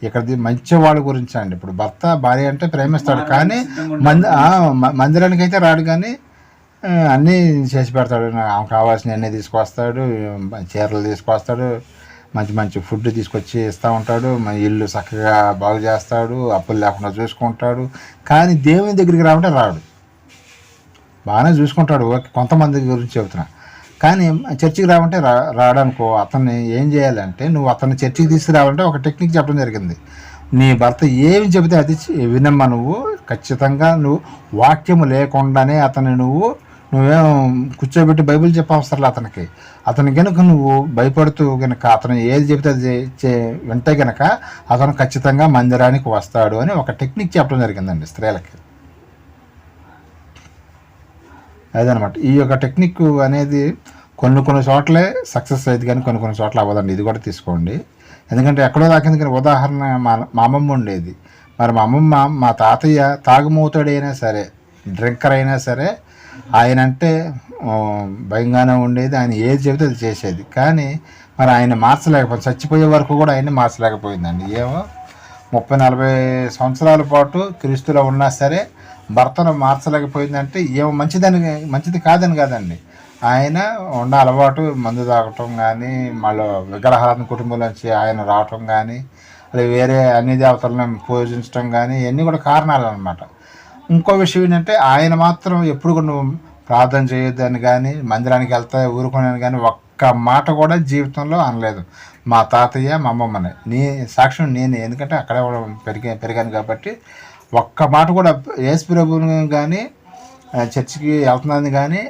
ఇక్కడ మంచి వాళ్ళ గురించి అండి. ఇప్పుడు భర్త భార్య అంటే ప్రేమిస్తాడు, కానీ మందిరానికి అయితే రాడు, కానీ అన్నీ చేసి పెడతాడు. ఆమె కావాల్సిన అన్నీ తీసుకొస్తాడు, చీరలు తీసుకొస్తాడు, మంచి మంచి ఫుడ్ తీసుకొచ్చి ఇస్తూ ఉంటాడు, మన ఇల్లు చక్కగా బాగు చేస్తాడు, అప్పులు లేకుండా చూసుకుంటాడు. కానీ దేవుని దగ్గరికి రావంటే రాడు. బాగానే చూసుకుంటాడు, ఓకే, కొంతమంది గురించి చెబుతున్నా. కానీ చర్చికి రావంటే రాడనుకో. అతన్ని ఏం చేయాలంటే, నువ్వు అతన్ని చర్చికి తీసుకురావాలంటే ఒక టెక్నిక్ చెప్పడం జరిగింది. నీ భర్త ఏమి చెబితే అది వినమ్మా. నువ్వు ఖచ్చితంగా నువ్వు వాక్యము లేకుండానే అతన్ని నువ్వేం కూర్చోబెట్టి బైబిల్ చెప్పవసరం అతనికి. అతని కనుక నువ్వు భయపడుతూ కనుక అతను ఏది చెబితే అది వింటే కనుక అతను ఖచ్చితంగా మందిరానికి వస్తాడు అని ఒక టెక్నిక్ చెప్పడం జరిగిందండి స్త్రీలకి. అదనమాట. ఈ యొక్క టెక్నిక్ అనేది కొన్ని చోట్లే సక్సెస్ అయ్యింది, కానీ కొన్ని చోట్ల అవ్వదండి. ఇది కూడా తీసుకోండి. ఎందుకంటే ఎక్కడో దాకింది. కానీ ఉదాహరణ మా అమ్మమ్మ ఉండేది. మరి మా అమ్మమ్మ, మా తాతయ్య తాగుమూతాడైనా సరే, డ్రింకర్ అయినా సరే, ఆయన అంటే భయంగానే ఉండేది. ఆయన ఏది చెబితే అది చేసేది. కానీ మరి ఆయన మార్చలేకపోయింది. చచ్చిపోయే వరకు కూడా ఆయన్ని మార్చలేకపోయిందండి. ఏమో 30-40 సంవత్సరాల పాటు క్రీస్తులో ఉన్నా సరే భర్తను మార్చలేకపోయిందంటే ఏమో మంచిది కాదని కాదండి. ఆయన ఉన్న అలవాటు మందు తాగటం కానీ, మళ్ళీ విగ్రహాలను కుటుంబంలోంచి ఆయన రావటం కానీ, అది వేరే అన్ని దేవతలను పూజించడం కానీ, ఇవన్నీ కూడా కారణాలు అనమాట. ఇంకో విషయం ఏంటంటే ఆయన మాత్రం ఎప్పుడు కూడా నువ్వు ప్రార్థన చేయొద్దని కానీ, మందిరానికి వెళ్తా ఊరుకునేది కానీ ఒక్క మాట కూడా జీవితంలో అనలేదు. మా తాతయ్య మా అమ్మమ్మని సాక్ష్యం నేను, ఎందుకంటే అక్కడే పెరిగాను కాబట్టి ఒక్క మాట కూడా యేసు ప్రభువుని కానీ చర్చికి వెళ్తున్నాను కానీ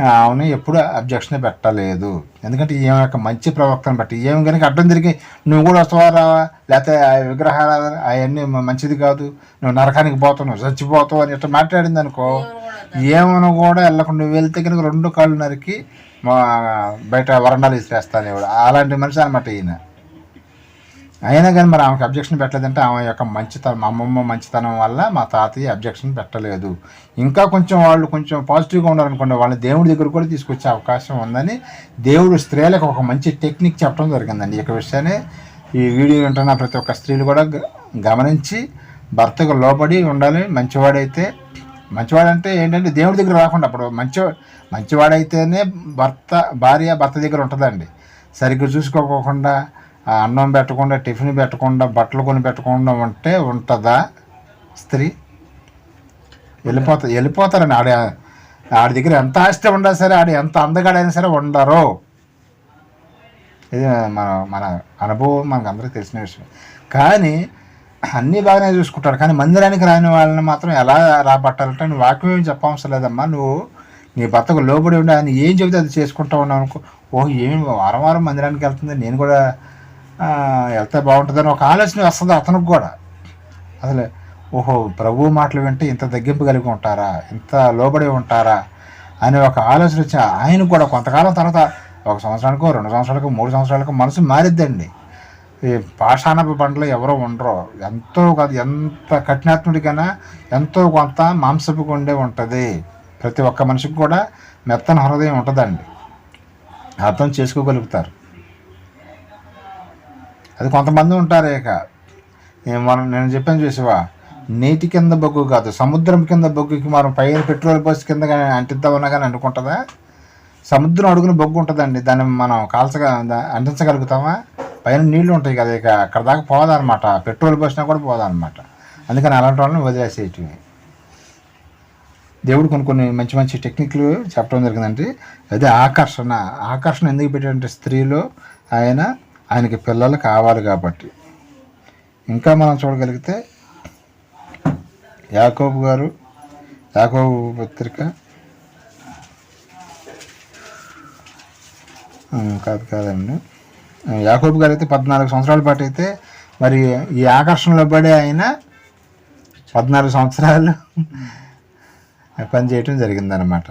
ఆమెను ఎప్పుడు అబ్జెక్షన్ పెట్టలేదు. ఎందుకంటే ఈమె యొక్క మంచి ప్రవక్తను బట్టి ఏమి కనుక అడ్డం తిరిగి నువ్వు కూడా వస్తావా రావా, లేకపోతే విగ్రహాలు అవన్నీ మంచిది కాదు, నువ్వు నరకానికి పోతావు, నువ్వు చచ్చిపోతావు అని ఇట్లా మాట్లాడింది అనుకో, ఏమను కూడా వెళ్ళకుండా నువ్వు వెళ్తే కనుక 2 కాళ్ళు నరికి బయట వరండాలు విసిరేస్తాను ఇవాడు. అలాంటి మనిషి అనమాట ఈయన. అయినా కానీ మరి ఆమెకు అబ్జెక్షన్ పెట్టలేదంటే ఆమె యొక్క మంచితనం, మా అమ్మమ్మ మంచితనం వల్ల మా తాతయ్య అబ్జెక్షన్ పెట్టలేదు. ఇంకా కొంచెం వాళ్ళు కొంచెం పాజిటివ్గా ఉన్నారనుకోండి, వాళ్ళని దేవుడి దగ్గర కూడా తీసుకొచ్చే అవకాశం ఉందని దేవుడు స్త్రీలకు ఒక మంచి టెక్నిక్ చెప్పడం జరిగిందండి. ఈ యొక్క విషయాన్ని ఈ వీడియో వింటున్న ప్రతి ఒక్క స్త్రీలు కూడా గమనించి భర్తకు లోబడి ఉండాలి. మంచివాడైతే, మంచివాడంటే ఏంటంటే దేవుడి దగ్గర రాకుండా, అప్పుడు మంచివాడైతేనే భార్య భర్త దగ్గర ఉంటుందండి. సరిగ్గా చూసుకోకుండా అన్నం పెట్టకుండా, టిఫిన్ పెట్టకుండా, బట్టలు కొని పెట్టకుండా ఉంటుందా స్త్రీ? వెళ్ళిపోతారండి. ఆడి దగ్గర ఎంత ఆస్తి ఉన్నా సరే, ఆడు ఎంత అందగాడైనా సరే ఉండరు. ఇది మన అనుభవం, మనకు అందరికీ తెలిసిన విషయం. కానీ అన్నీ బాగానే చూసుకుంటారు. కానీ మందిరానికి రాని వాళ్ళని మాత్రం ఎలా రాబట్టాలంటే, నువ్వు వాక్యం ఏమి చెప్పవసరం లేదమ్మా, నువ్వు నీ భర్తకు లోబడి ఉండి ఆయన ఏం చెబితే అది చేసుకుంటావు ఉన్నావు అనుకో. ఓహో, ఏమి వారం వారం మందిరానికి వెళ్తుంది, నేను కూడా వెళ్తే బాగుంటుందని ఒక ఆలోచన వస్తుంది అతనికి కూడా. అసలు ఓహో, ప్రభువు మాటలు వింటే ఇంత తగ్గింపు కలిగి ఉంటారా, ఇంత లోబడి ఉంటారా అనే ఒక ఆలోచన వచ్చి ఆయనకు కూడా కొంతకాలం తర్వాత 1 సంవత్సరానికో 2 సంవత్సరాలకు 3 సంవత్సరాలకు మనసు మారిద్దండి. ఈ పాషాణపు బండలు ఎవరో ఉండరు. ఎంత కఠినాత్ముడికైనా ఎంతో కొంత మాంసపు గుండె ఉంటుంది. ప్రతి ఒక్క మనిషికి కూడా మెత్తన హృదయం ఉంటుందండి, అర్థం చేసుకోగలుగుతారు. అది కొంతమంది ఉంటారు. ఇక నేను చెప్పాను చూసావా, నీటి కింద బొగ్గు కాదు, సముద్రం కింద బొగ్గుకి మనం పైన పెట్రోల్ పోసి కింద కానీ అంటిద్దామన్నా కానీ అనుకుంటుందా? సముద్రం అడుగున బొగ్గు ఉంటుందండి, దాన్ని మనం అంటించగలుగుతామా? పైన నీళ్లు ఉంటాయి కదా, ఇక అక్కడ దాకా పోదన్నమాట, పెట్రోల్ పోసినా కూడా పోదన్నమాట. అందుకని అలాంటి వాళ్ళని వదిలేసేటివి. దేవుడు కొన్ని మంచి మంచి టెక్నిక్లు చెప్పడం జరిగిందండి. అదే ఆకర్షణ ఎందుకు పెట్టాడంటే స్త్రీలో ఆయనకి పిల్లలు కావాలి కాబట్టి. ఇంకా మనం చూడగలిగితే యాకోబు పత్రిక కాదండి, యాకోబు గారు అయితే 14 సంవత్సరాల పాటు అయితే మరి ఈ ఆకర్షణలో పడి ఆయన 14 సంవత్సరాలు పనిచేయటం జరిగిందనమాట.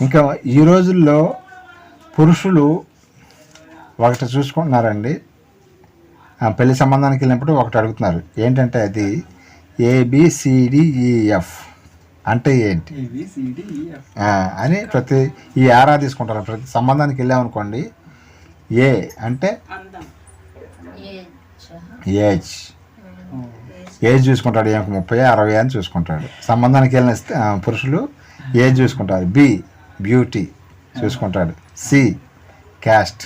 ఇంకా ఈ రోజుల్లో పురుషులు ఒకటి చూసుకుంటున్నారండి, పెళ్లి సంబంధానికి వెళ్ళినప్పుడు ఒకటి అడుగుతున్నారు. ఏంటంటే అది ABCDEF అంటే ఏంటి అని ప్రతి ఈ ఆరా తీసుకుంటారు. ప్రతి సంబంధానికి వెళ్ళామనుకోండి, ఏ అంటే ఏజ్ చూసుకుంటాడు, ఏమో 30, 60 అని చూసుకుంటాడు. సంబంధానికి వెళ్ళిన పురుషులు ఏజ్ చూసుకుంటారు. B బ్యూటీ చూసుకుంటాడు. C caste.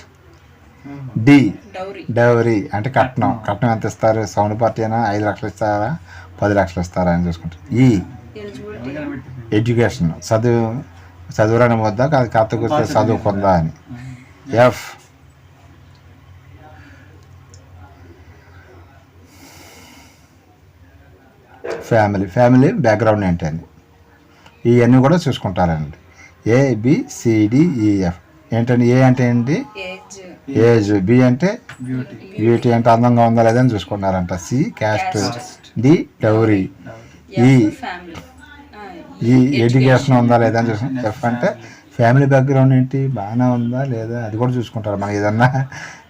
D డౌరీ అంటే కట్నం ఎంత ఇస్తారు, సౌండ్ పార్టీ అయినా 5 లక్షలు ఇస్తారా 10 లక్షలు ఇస్తారా అని చూసుకుంటారు. E ఎడ్యుకేషన్, చదువురాని వద్దా కాదు, కాకపోతే చదువుకుందా అని. F ఫ్యామిలీ బ్యాక్గ్రౌండ్ ఏంటి అని, ఇవన్నీ కూడా చూసుకుంటారండి. ABCDEF ఏంటండి, ఏ అంటే ఏంటి ఏజ్, బి అంటే బ్యూటీ అంటే అందంగా ఉందా లేదని చూసుకుంటారంట. C క్యాస్ట్, D డౌరీ, ఈ ఎడ్యుకేషన్ ఉందా లేదా అని చూసుకుంటారు. F అంటే ఫ్యామిలీ బ్యాక్గ్రౌండ్ ఏంటి, బాగానే ఉందా లేదా అది కూడా చూసుకుంటారు. మనకి ఏదన్నా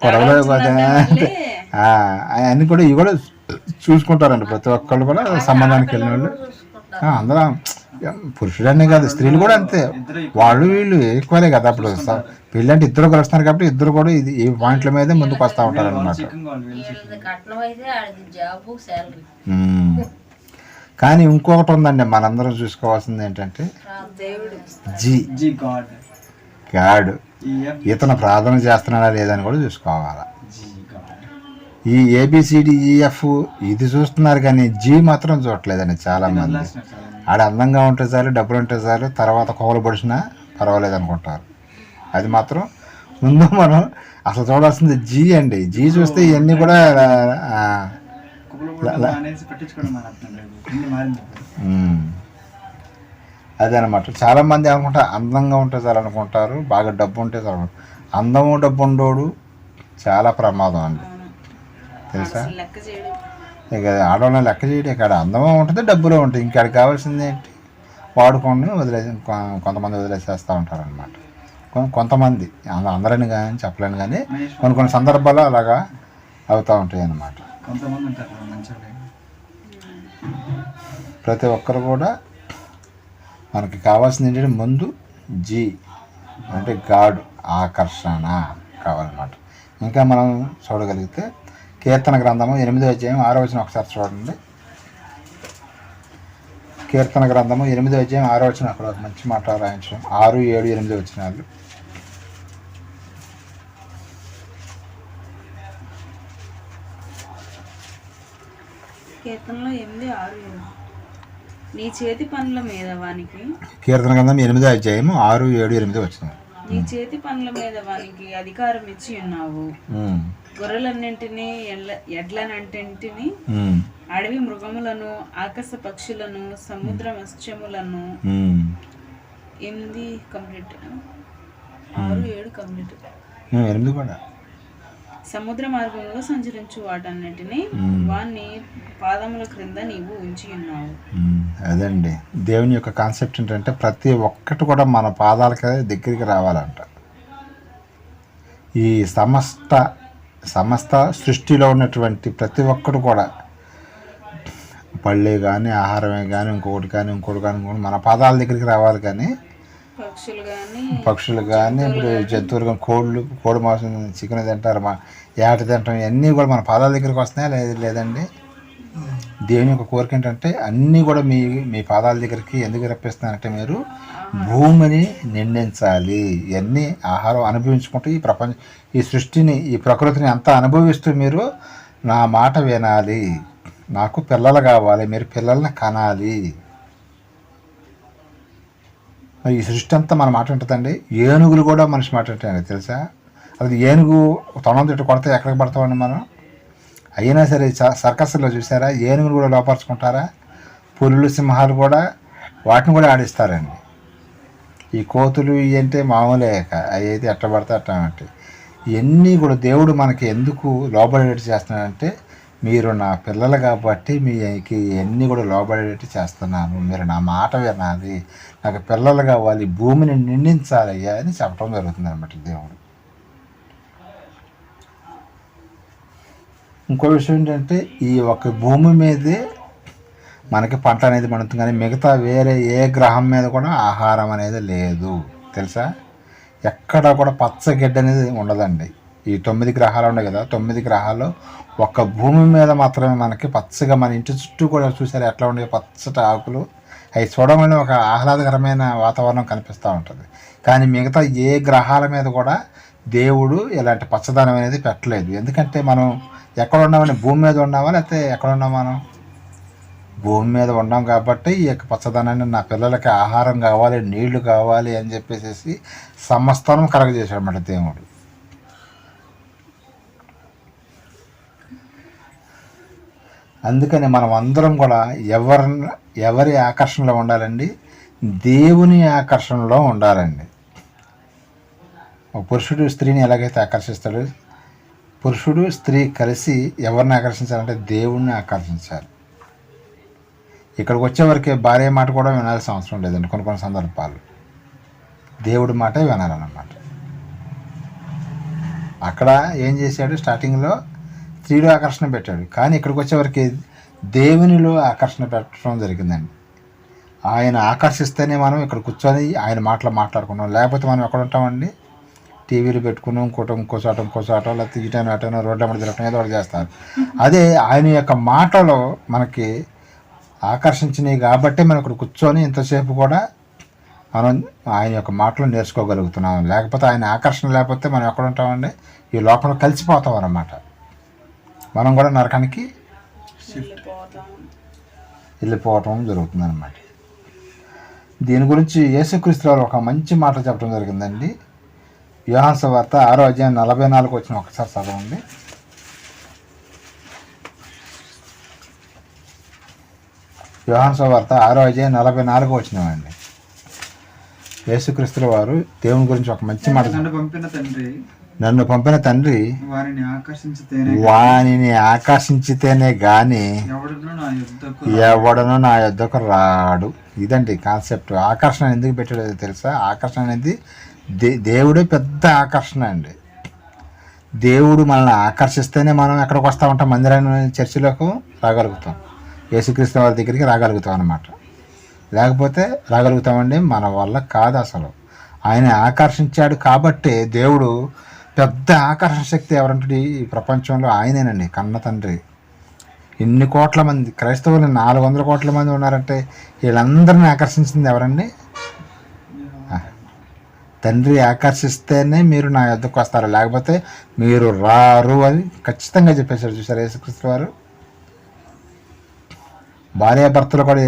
గొడవలు అన్నీ కూడా ఇవి కూడా చూసుకుంటారండి. ప్రతి ఒక్కళ్ళు కూడా సంబంధానికి వెళ్ళిన వాళ్ళు అందరూ, పురుషుడనే కాదు స్త్రీలు కూడా అంతే, వాళ్ళు వీళ్ళు ఈక్వలే కదా. అప్పుడు పెళ్ళి అంటే ఇద్దరు కలుస్తున్నారు కాబట్టి ఇద్దరు కూడా ఈ పాయింట్ల మీదే ముందుకు వస్తూ ఉంటారు అనమాట. కానీ ఇంకొకటి ఉందండి, మనందరం చూసుకోవాల్సింది ఏంటంటే గాడ్. ఇతను ప్రార్థన చేస్తున్నాడా లేదని కూడా చూసుకోవాలి. ఈ ABCDEF ఇది చూస్తున్నారు కానీ జీ మాత్రం చూడట్లేదండి చాలామంది. ఆడ అందంగా ఉంటే చాలు, డబ్బులు ఉంటే చాలు, తర్వాత కోవలు పొడిచినా పర్వాలేదు అనుకుంటారు. అది మాత్రం ముందు మనం అసలు చూడాల్సింది జీ అండి. జీ చూస్తే ఇవన్నీ కూడా అదనమాట. చాలామంది అనుకుంటారు అందంగా ఉంటే చాలు అనుకుంటారు, బాగా డబ్బు ఉంటే చాలు. అందము డబ్బు ఉండోడు చాలా ప్రమాదం అండి, తెలుసా? లెక్క చేయడం ఇక ఆడవాళ్ళని లెక్క చేయడం. ఇక్కడ అందమో ఉంటుంది, డబ్బులో ఉంటుంది. ఇంకాడికి కావాల్సింది ఏంటి? వాడుకొని వదిలేసి కొంతమంది వదిలేసేస్తూ ఉంటారు అనమాట. కొంతమంది, అందరని కానీ చెప్పలేను కానీ కొన్ని సందర్భాలు అలాగా అవుతూ ఉంటాయి అన్నమాట. ప్రతి ఒక్కరు కూడా మనకి కావాల్సింది ఏంటంటే ముందు జీ అంటే గాడ్, ఆకర్షణ కావాలన్నమాట. ఇంకా మనం చూడగలిగితే కీర్తన గ్రంథము 8వ అధ్యాయం 6వ వచనం ఒకసారి చూడండి. కీర్తన గ్రంథము 8వ అధ్యాయం 6వ వచనం, అక్కడ ఒక మంచి మాట రాయించడం. 6, 7, 8 వచనాలు. కీర్తనలో 8, 6, 7. నీ చేతి పనుల మీద వానికి, కీర్తన గ్రంథం 8వ అధ్యాయం 6, 7, 8 వచనాలు. నీ చేతి పనుల మీద వానికి అధికారం ఇచ్చి ఉన్నావు. గొర్రెలన్నింటినీ, ఎడ్లనంటింటిని, అడవి మృగములను, ఆకాశ పక్షులను, సముద్ర మత్స్యములను. 8 కంప్లీట్, 6, 7 కంప్లీట్. 8 కూడా. సముద్ర మార్గంలో సంచరించు వాటన్నిటిని వాన్ని పాదముల క్రింద నీవు ఉంచి ఉన్నావు. అదండి దేవుని యొక్క కాన్సెప్ట్. ఏంటంటే ప్రతి ఒక్కటి కూడా మన పాదాలకి దగ్గరికి రావాలంట. ఈ సమస్త సృష్టిలో ఉన్నటువంటి ప్రతి ఒక్కటి కూడా, పళ్ళే కానీ, ఆహారమే కానీ, ఇంకొకటి కానీ మన పాదాల దగ్గరికి రావాలి. కానీ పక్షులు కానీ, ఇప్పుడు జంతువులు కానీ, కోడి మాంసం, చికెన్ తింటారు, ఏట తింటాం, ఇవన్నీ కూడా మన పాదాల దగ్గరికి వస్తున్నాయా లేదండి? దేవుని యొక్క కోరిక ఏంటంటే అన్నీ కూడా మీ పాదాల దగ్గరికి ఎందుకు రప్పిస్తున్నారంటే మీరు భూమిని నిండించాలి. ఇవన్నీ ఆహారం అనుభవించుకుంటూ ఈ సృష్టిని, ఈ ప్రకృతిని అంతా అనుభవిస్తూ మీరు నా మాట వినాలి. నాకు పిల్లలు కావాలి, మీరు పిల్లల్ని కనాలి. మరి ఈ సృష్టి అంతా మన మాట ఉంటుందండి. ఏనుగులు కూడా మనిషి మాట ఉంటాయండి, తెలుసా? అది ఏనుగు తొండం తిట్టు కొడితే ఎక్కడికి పడతామండి మనం? అయినా సరే సర్కస్లో చూసారా, ఏనుగులు కూడా లోపరుచుకుంటారా? పులులు, సింహాలు కూడా వాటిని కూడా ఆడిస్తారండి. ఈ కోతులు ఇవి అంటే మామూలే, అవి అయితే ఎట్ట పడితే అట్ట అంటే. ఇవన్నీ కూడా దేవుడు మనకి ఎందుకు లోబడేటట్టు చేస్తున్నాడంటే, మీరు నా పిల్లలు కాబట్టి మీకు ఇవన్నీ కూడా లోబడేటట్టు చేస్తున్నాను, మీరు నా మాట వినాలి, నాకు పిల్లలు కావాలి, భూమిని నిండించాలి అయ్యా అని చెప్పడం జరుగుతుంది అన్నమాట దేవుడు. ఇంకో విషయం ఏంటంటే, ఈ ఒక భూమి మీదే మనకి పంట అనేది పండుతుంది, కానీ మిగతా వేరే ఏ గ్రహం మీద కూడా ఆహారం అనేది లేదు, తెలుసా? ఎక్కడ కూడా పచ్చగడ్డి అనేది ఉండదండి. ఈ 9 గ్రహాలు ఉన్నాయి కదా, 9 గ్రహాల్లో ఒక్క భూమి మీద మాత్రమే మనకి పచ్చగా, మన ఇంటి చుట్టూ కూడా చూసారు ఎట్లా ఉండే పచ్చటి ఆకులు, అవి చూడమని ఒక ఆహ్లాదకరమైన వాతావరణం కనిపిస్తూ ఉంటుంది. కానీ మిగతా ఏ గ్రహాల మీద కూడా దేవుడు ఇలాంటి పచ్చదనం అనేది పెట్టలేదు. ఎందుకంటే మనం ఎక్కడ ఉన్నామని, భూమి మీద ఉన్నామా లేకపోతే ఎక్కడ ఉన్నాం? మనం భూమి మీద ఉన్నాం కాబట్టి ఈ యొక్క పచ్చదనాన్ని, నా పిల్లలకి ఆహారం కావాలి, నీళ్లు కావాలి అని చెప్పేసి సమస్తం కలగజేశాడు అన్నమాట దేవుడు. అందుకని మనం అందరం కూడా ఎవరి ఆకర్షణలో ఉండాలండి? దేవుని ఆకర్షణలో ఉండాలండి. పురుషుడు స్త్రీని ఎలాగైతే ఆకర్షిస్తాడో, పురుషుడు స్త్రీ కలిసి ఎవరిని ఆకర్షించాలంటే దేవుణ్ణి ఆకర్షించాలి. ఇక్కడికి వచ్చేవరకే భార్య మాట కూడా వినాల్సిన అవసరం లేదండి. కొన్ని సందర్భాలు దేవుడి మాటే వినాలన్నమాట. అక్కడ ఏం చేశాడు? స్టార్టింగ్లో స్త్రీలో ఆకర్షణ పెట్టాడు, కానీ ఇక్కడికి వచ్చేవరకు దేవునిలో ఆకర్షణ పెట్టడం జరిగిందండి. ఆయన ఆకర్షిస్తేనే మనం ఇక్కడ కూర్చొని ఆయన మాట్లాడుకున్నాం. లేకపోతే మనం ఎక్కడ ఉంటామండి? టీవీలు పెట్టుకున్నాం, ఇంకో చోట లేకపోతే ఇటైనా అటైనా రోడ్ల మీద తిరగటం ఏదో ఒకటి చేస్తారు. అదే ఆయన యొక్క మాటలో మనకి ఆకర్షించినవి కాబట్టి మనం ఇక్కడ కూర్చొని ఇంతసేపు కూడా మనం ఆయన యొక్క మాటలు నేర్చుకోగలుగుతున్నాం. లేకపోతే ఆయన ఆకర్షణ లేకపోతే మనం ఎక్కడ ఉంటామండి? ఈ లోకంలో కలిసిపోతాం అన్నమాట. మనం కూడా నరకానికి వెళ్ళిపోవటం జరుగుతుంది అన్నమాట. దీని గురించి యేసుక్రీస్తు వారు ఒక మంచి మాట చెప్పడం జరిగిందండి. యోహాను సువార్త 6వ అధ్యాయం 44 వచ్చిన ఒకసారి చదవండి. యోహాను సువార్త 6వ అధ్యాయం 44 వచ్చినామండి. యేసుక్రీస్తు వారు దేవుని గురించి ఒక మంచి మాట, నన్ను పంపిన తండ్రి వానిని ఆకర్షించితేనే గాని ఎవడను నా యొద్దకు రాడు. ఇదండి కాన్సెప్ట్. ఆకర్షణ ఎందుకు పెట్టాడో తెలుసా? ఆకర్షణ అనేది దేవుడే పెద్ద ఆకర్షణ అండి. దేవుడు మనల్ని ఆకర్షిస్తేనే మనం ఎక్కడికి వస్తూ ఉంటాం? మందిరాన్ని, చర్చిలకు రాగలుగుతాం, యేసుక్రీస్తు వారి దగ్గరికి రాగలుగుతాం అన్నమాట. లేకపోతే రాగలుగుతామండి? మన వల్ల కాదు అసలు. ఆయన ఆకర్షించాడు కాబట్టి దేవుడు పెద్ద ఆకర్షణ శక్తి ఎవరంటే ఈ ప్రపంచంలో ఆయనేనండి, కన్న తండ్రి. ఇన్ని కోట్ల మంది క్రైస్తవులు 400 కోట్ల మంది ఉన్నారంటే వీళ్ళందరినీ ఆకర్షించింది ఎవరండి? తండ్రి ఆకర్షిస్తేనే మీరు నా యొద్దకు వస్తారు, లేకపోతే మీరు రారు అని ఖచ్చితంగా చెప్పేశారు. చూసారు యేసుక్రీస్తు వారు. భార్యాభర్తలు కూడా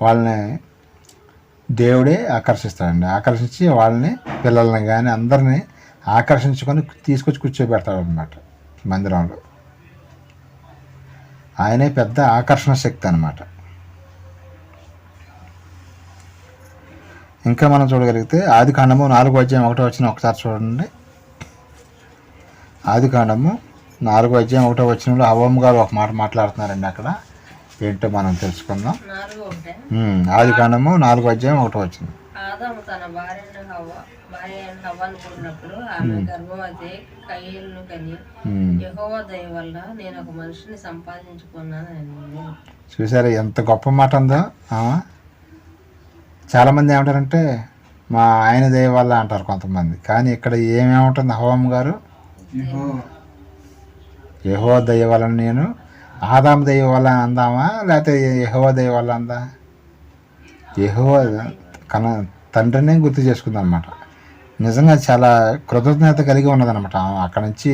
వాళ్ళని దేవుడే ఆకర్షిస్తాడండి. ఆకర్షించి వాళ్ళని, పిల్లల్ని కానీ అందరినీ ఆకర్షించుకొని తీసుకొచ్చి కూర్చోబెడతాడు అన్నమాట మందిరంలో. ఆయనే పెద్ద ఆకర్షణ శక్తి అన్నమాట. ఇంకా మనం చూడగలిగితే ఆదికాండము 4వ అధ్యాయం 1వ వచనం ఒకసారి చూడండి. ఆదికాండము 4వ అధ్యాయం 1వ వచనంలో హవ్వమ్మ గారు ఒక మాట మాట్లాడుతున్నారండి. అక్కడ ఏంటో మనం తెలుసుకుందాం. ఆదికాండము 4వ అధ్యాయం 1వ వచనం. ఆదాము తన భార్య హవ్వను కూడినప్పుడు ఆమె గర్భవతి కయీనును కని యెహోవా దయ వల్ల నేను ఒక మనిషిని సంపాదించుకున్నాను. చూసారా ఎంత గొప్ప మాట ఉందో. చాలామంది ఏమంటారంటే మా ఆయన దయ వల్ల అంటారు కొంతమంది. కానీ ఇక్కడ ఏమేముంటుంది? హవ్వమ్మ గారు యెహోవా దయ వల్ల నేను, ఆదాము దయ వల్ల అందామా లేకపోతే యెహోవా దయ వల్ల అందా? యెహోవా తండ్రినే గుర్తు చేసుకుంది అనమాట. నిజంగా చాలా కృతజ్ఞత కలిగి ఉన్నదనమాట. అక్కడ నుంచి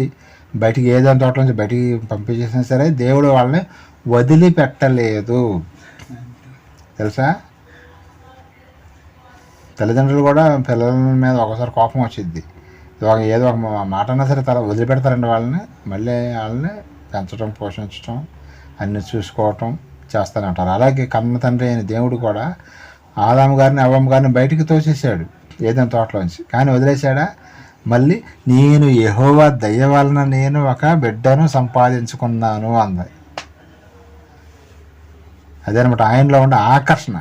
బయటికి ఏదో తోటల నుంచి బయటికి పంపించేసినా సరే దేవుడు వాళ్ళని వదిలిపెట్టలేదు. తెలుసా? తల్లిదండ్రులు కూడా పిల్లల మీద ఒకసారి కోపం వచ్చింది, ఏదో ఒక మాట అన్నా సరే వదిలిపెడతారండి వాళ్ళని. మళ్ళీ వాళ్ళని పెంచడం, పోషించడం, అన్నీ చూసుకోవటం చేస్తూనే ఉంటారు. అలాగే కన్న తండ్రి అయిన దేవుడు కూడా ఆదాము గారిని, హవ్వమ్మ గారిని బయటికి తోసేసాడు ఏదైనా తోటలోంచి. కానీ వదిలేశాడా? మళ్ళీ నేను యెహోవా దయ వలన నేను ఒక బిడ్డను సంపాదించుకున్నాను అంది. అదేనమాట ఆయనలో ఉండే ఆకర్షణ.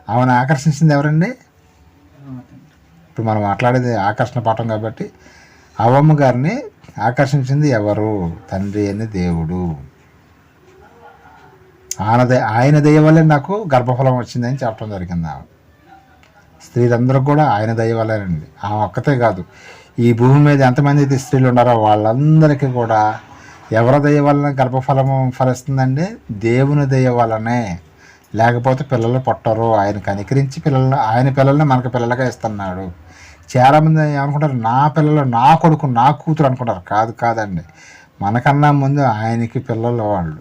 ఆమెను ఆకర్షించింది ఎవరండి? ఇప్పుడు మనం మాట్లాడేది ఆకర్షణ పాఠం కాబట్టి హవ్వమ్మ గారిని ఆకర్షించింది ఎవరు? తండ్రి అని దేవుడు. ఆయన దయ వల్లే నాకు గర్భఫలం వచ్చిందని చెప్పడం జరిగింది. ఆమె స్త్రీలందరూ కూడా ఆయన దయ వల్లేనండి. ఆమె ఒక్కతే కాదు, ఈ భూమి మీద ఎంతమంది అయితే స్త్రీలు ఉన్నారో వాళ్ళందరికీ కూడా ఎవరి దయ వలన గర్భఫలము ఫలిస్తుందండి? దేవుని దయ వలనే. లేకపోతే పిల్లలు పుట్టరు. ఆయన కనికరించి ఆయన పిల్లల్ని మనకు పిల్లలుగా ఇస్తున్నాడు. చాలామంది ఏమనుకుంటారు? నా పిల్లలు, నా కొడుకు, నా కూతురు అనుకుంటారు. కాదండి, మనకన్నా ముందు ఆయనకి పిల్లలు వాళ్ళు.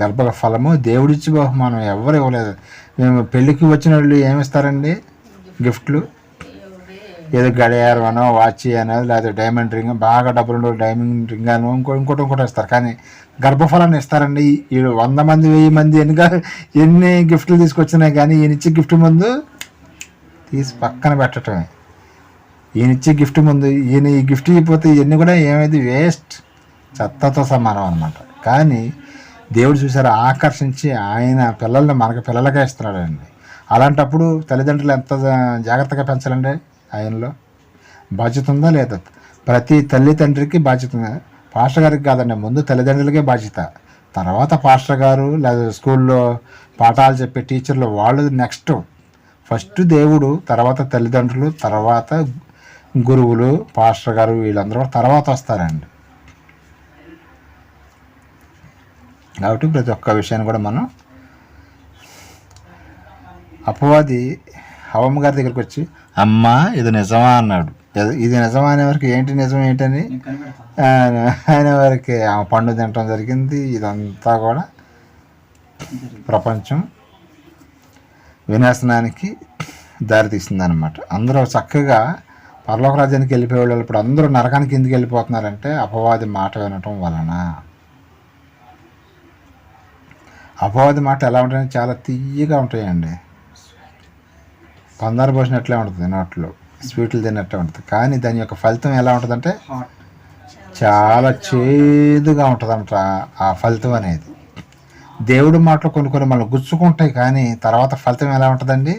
గర్భఫలము దేవుడిచ్చి బహుమానం, ఎవరు ఇవ్వలేదు. మేము పెళ్ళికి వచ్చిన వాళ్ళు ఏమిస్తారండి? గిఫ్ట్లు. ఏదో గడియారం అనో, వాచ్ అనో, లేదా డైమండ్ రింగ్, బాగా డబ్బులు డైమండ్ రింగ్ అనో, ఇంకోటి ఇస్తారు. కానీ గర్భఫలాన్ని ఇస్తారండి. 100 మంది 1000 మంది ఎన్ని గిఫ్ట్లు తీసుకొచ్చినాయి కానీ ఈయనిచ్చే గిఫ్ట్ ముందు తీసి పక్కన పెట్టడమే. ఈయనిచ్చే గిఫ్ట్ ముందు ఈయన ఈ గిఫ్ట్ ఇవ్వకపోతే ఇవన్నీ కూడా ఏమైంది? వేస్ట్, చెత్తతో సమానం అనమాట. కానీ దేవుడు చూసారు ఆకర్షించి ఆయన పిల్లల్ని మనకు పిల్లలుగా ఇస్తున్నాడండి. అలాంటప్పుడు తల్లిదండ్రులు ఎంత జాగ్రత్తగా పెంచాలండి? ఆయనలో బాధ్యత ఉందా లేదా? ప్రతి తల్లి తండ్రికి బాధ్యత ఉంది. పాస్టర్ గారికి కాదండి, ముందు తల్లిదండ్రులకే బాధ్యత, తర్వాత పాస్టర్ గారు లేదా స్కూల్లో పాఠాలు చెప్పే టీచర్లు, వాళ్ళు నెక్స్ట్. ఫస్ట్ దేవుడు, తర్వాత తల్లిదండ్రులు, తర్వాత గురువులు, పాస్టర్ గారు, వీళ్ళందరూ తర్వాత వస్తారండి. కాబట్టి ప్రతి ఒక్క విషయాన్ని కూడా మనం అపవాది హవమ్మ గారి దగ్గరికి వచ్చి అమ్మా ఇది నిజమా అన్నాడు. ఇది నిజమా అనే వరకు ఏంటి నిజం ఏంటని ఆయన వారికి ఆ పండు తినటం జరిగింది. ఇదంతా కూడా ప్రపంచం వినాశనానికి దారితీస్తుంది అనమాట. అందరూ చక్కగా పరలోక రాజ్యానికి వెళ్ళిపోయేవాళ్ళు ఇప్పుడు అందరూ నరకానికి ఎందుకు వెళ్ళిపోతున్నారంటే అపవాది మాట వినటం వలన. అపవాది మాట ఎలా ఉంటాయంటే చాలా తీయగా ఉంటాయండి. పందారు పోసినట్లే ఉంటుంది, నోట్లో స్వీట్లు తిన్నట్టే ఉంటుంది. కానీ దాని యొక్క ఫలితం ఎలా ఉంటుందంటే చాలా చేదుగా ఉంటుందంట ఆ ఫలితం అనేది. దేవుడి మాటలు కొన్ని మనం గుచ్చుకుంటాయి, కానీ తర్వాత ఫలితం ఎలా ఉంటుందండి?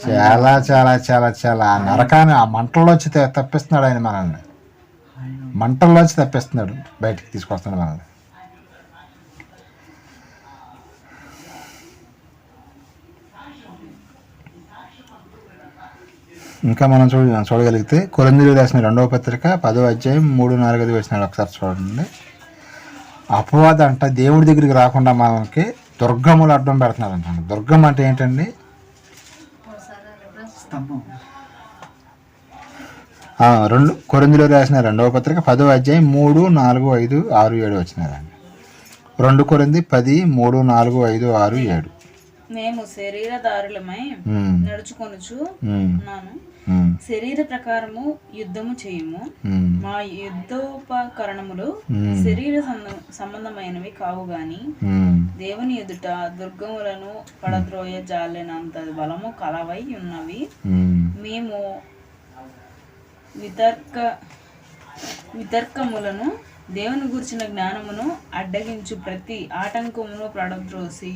చాలా చాలా చాలా చాలా నరకాన్ని ఆ మంటల్లోంచి తప్పిస్తున్నాడు ఆయన మనల్ని. మంటల్లోంచి తప్పిస్తున్నాడు, బయటికి తీసుకొస్తున్నాడు మనల్ని. ఇంకా మనం చూడగలిగితే కొరింథీయులకు రాసిన 2వ పత్రిక 10వ అధ్యాయం 3-4 వచనాలు ఒకసారి చూడండి. అపవాదం అంట దేవుడి దగ్గరికి రాకుండా మనకి దుర్గములు అడ్డం పెడుతున్నారంట. దుర్గం అంటే ఏంటండి? కొరింథీయులకు రాసిన 2వ పత్రిక 10వ అధ్యాయం 3, 4, 5, 6, 7 వచనాలండి. 2 కొరింథీ 10, 3, 4, 5, 6, 7. మేము శరీరదారులమై నడుచుకొనుచు ఉన్నాను, శరీర ప్రకారము యుద్ధము చేయము, మా యుద్ధోపకరణములు శరీర సంబంధమైనవి కావు గాని దేవుని ఎదుట దుర్గములను పడద్రోయ జాలినంత బలము కలవై ఉన్నవి. మేము వితర్కములను దేవుని గురించిన జ్ఞానమును అడ్డగించు ప్రతి ఆటంకమును పడద్రోసి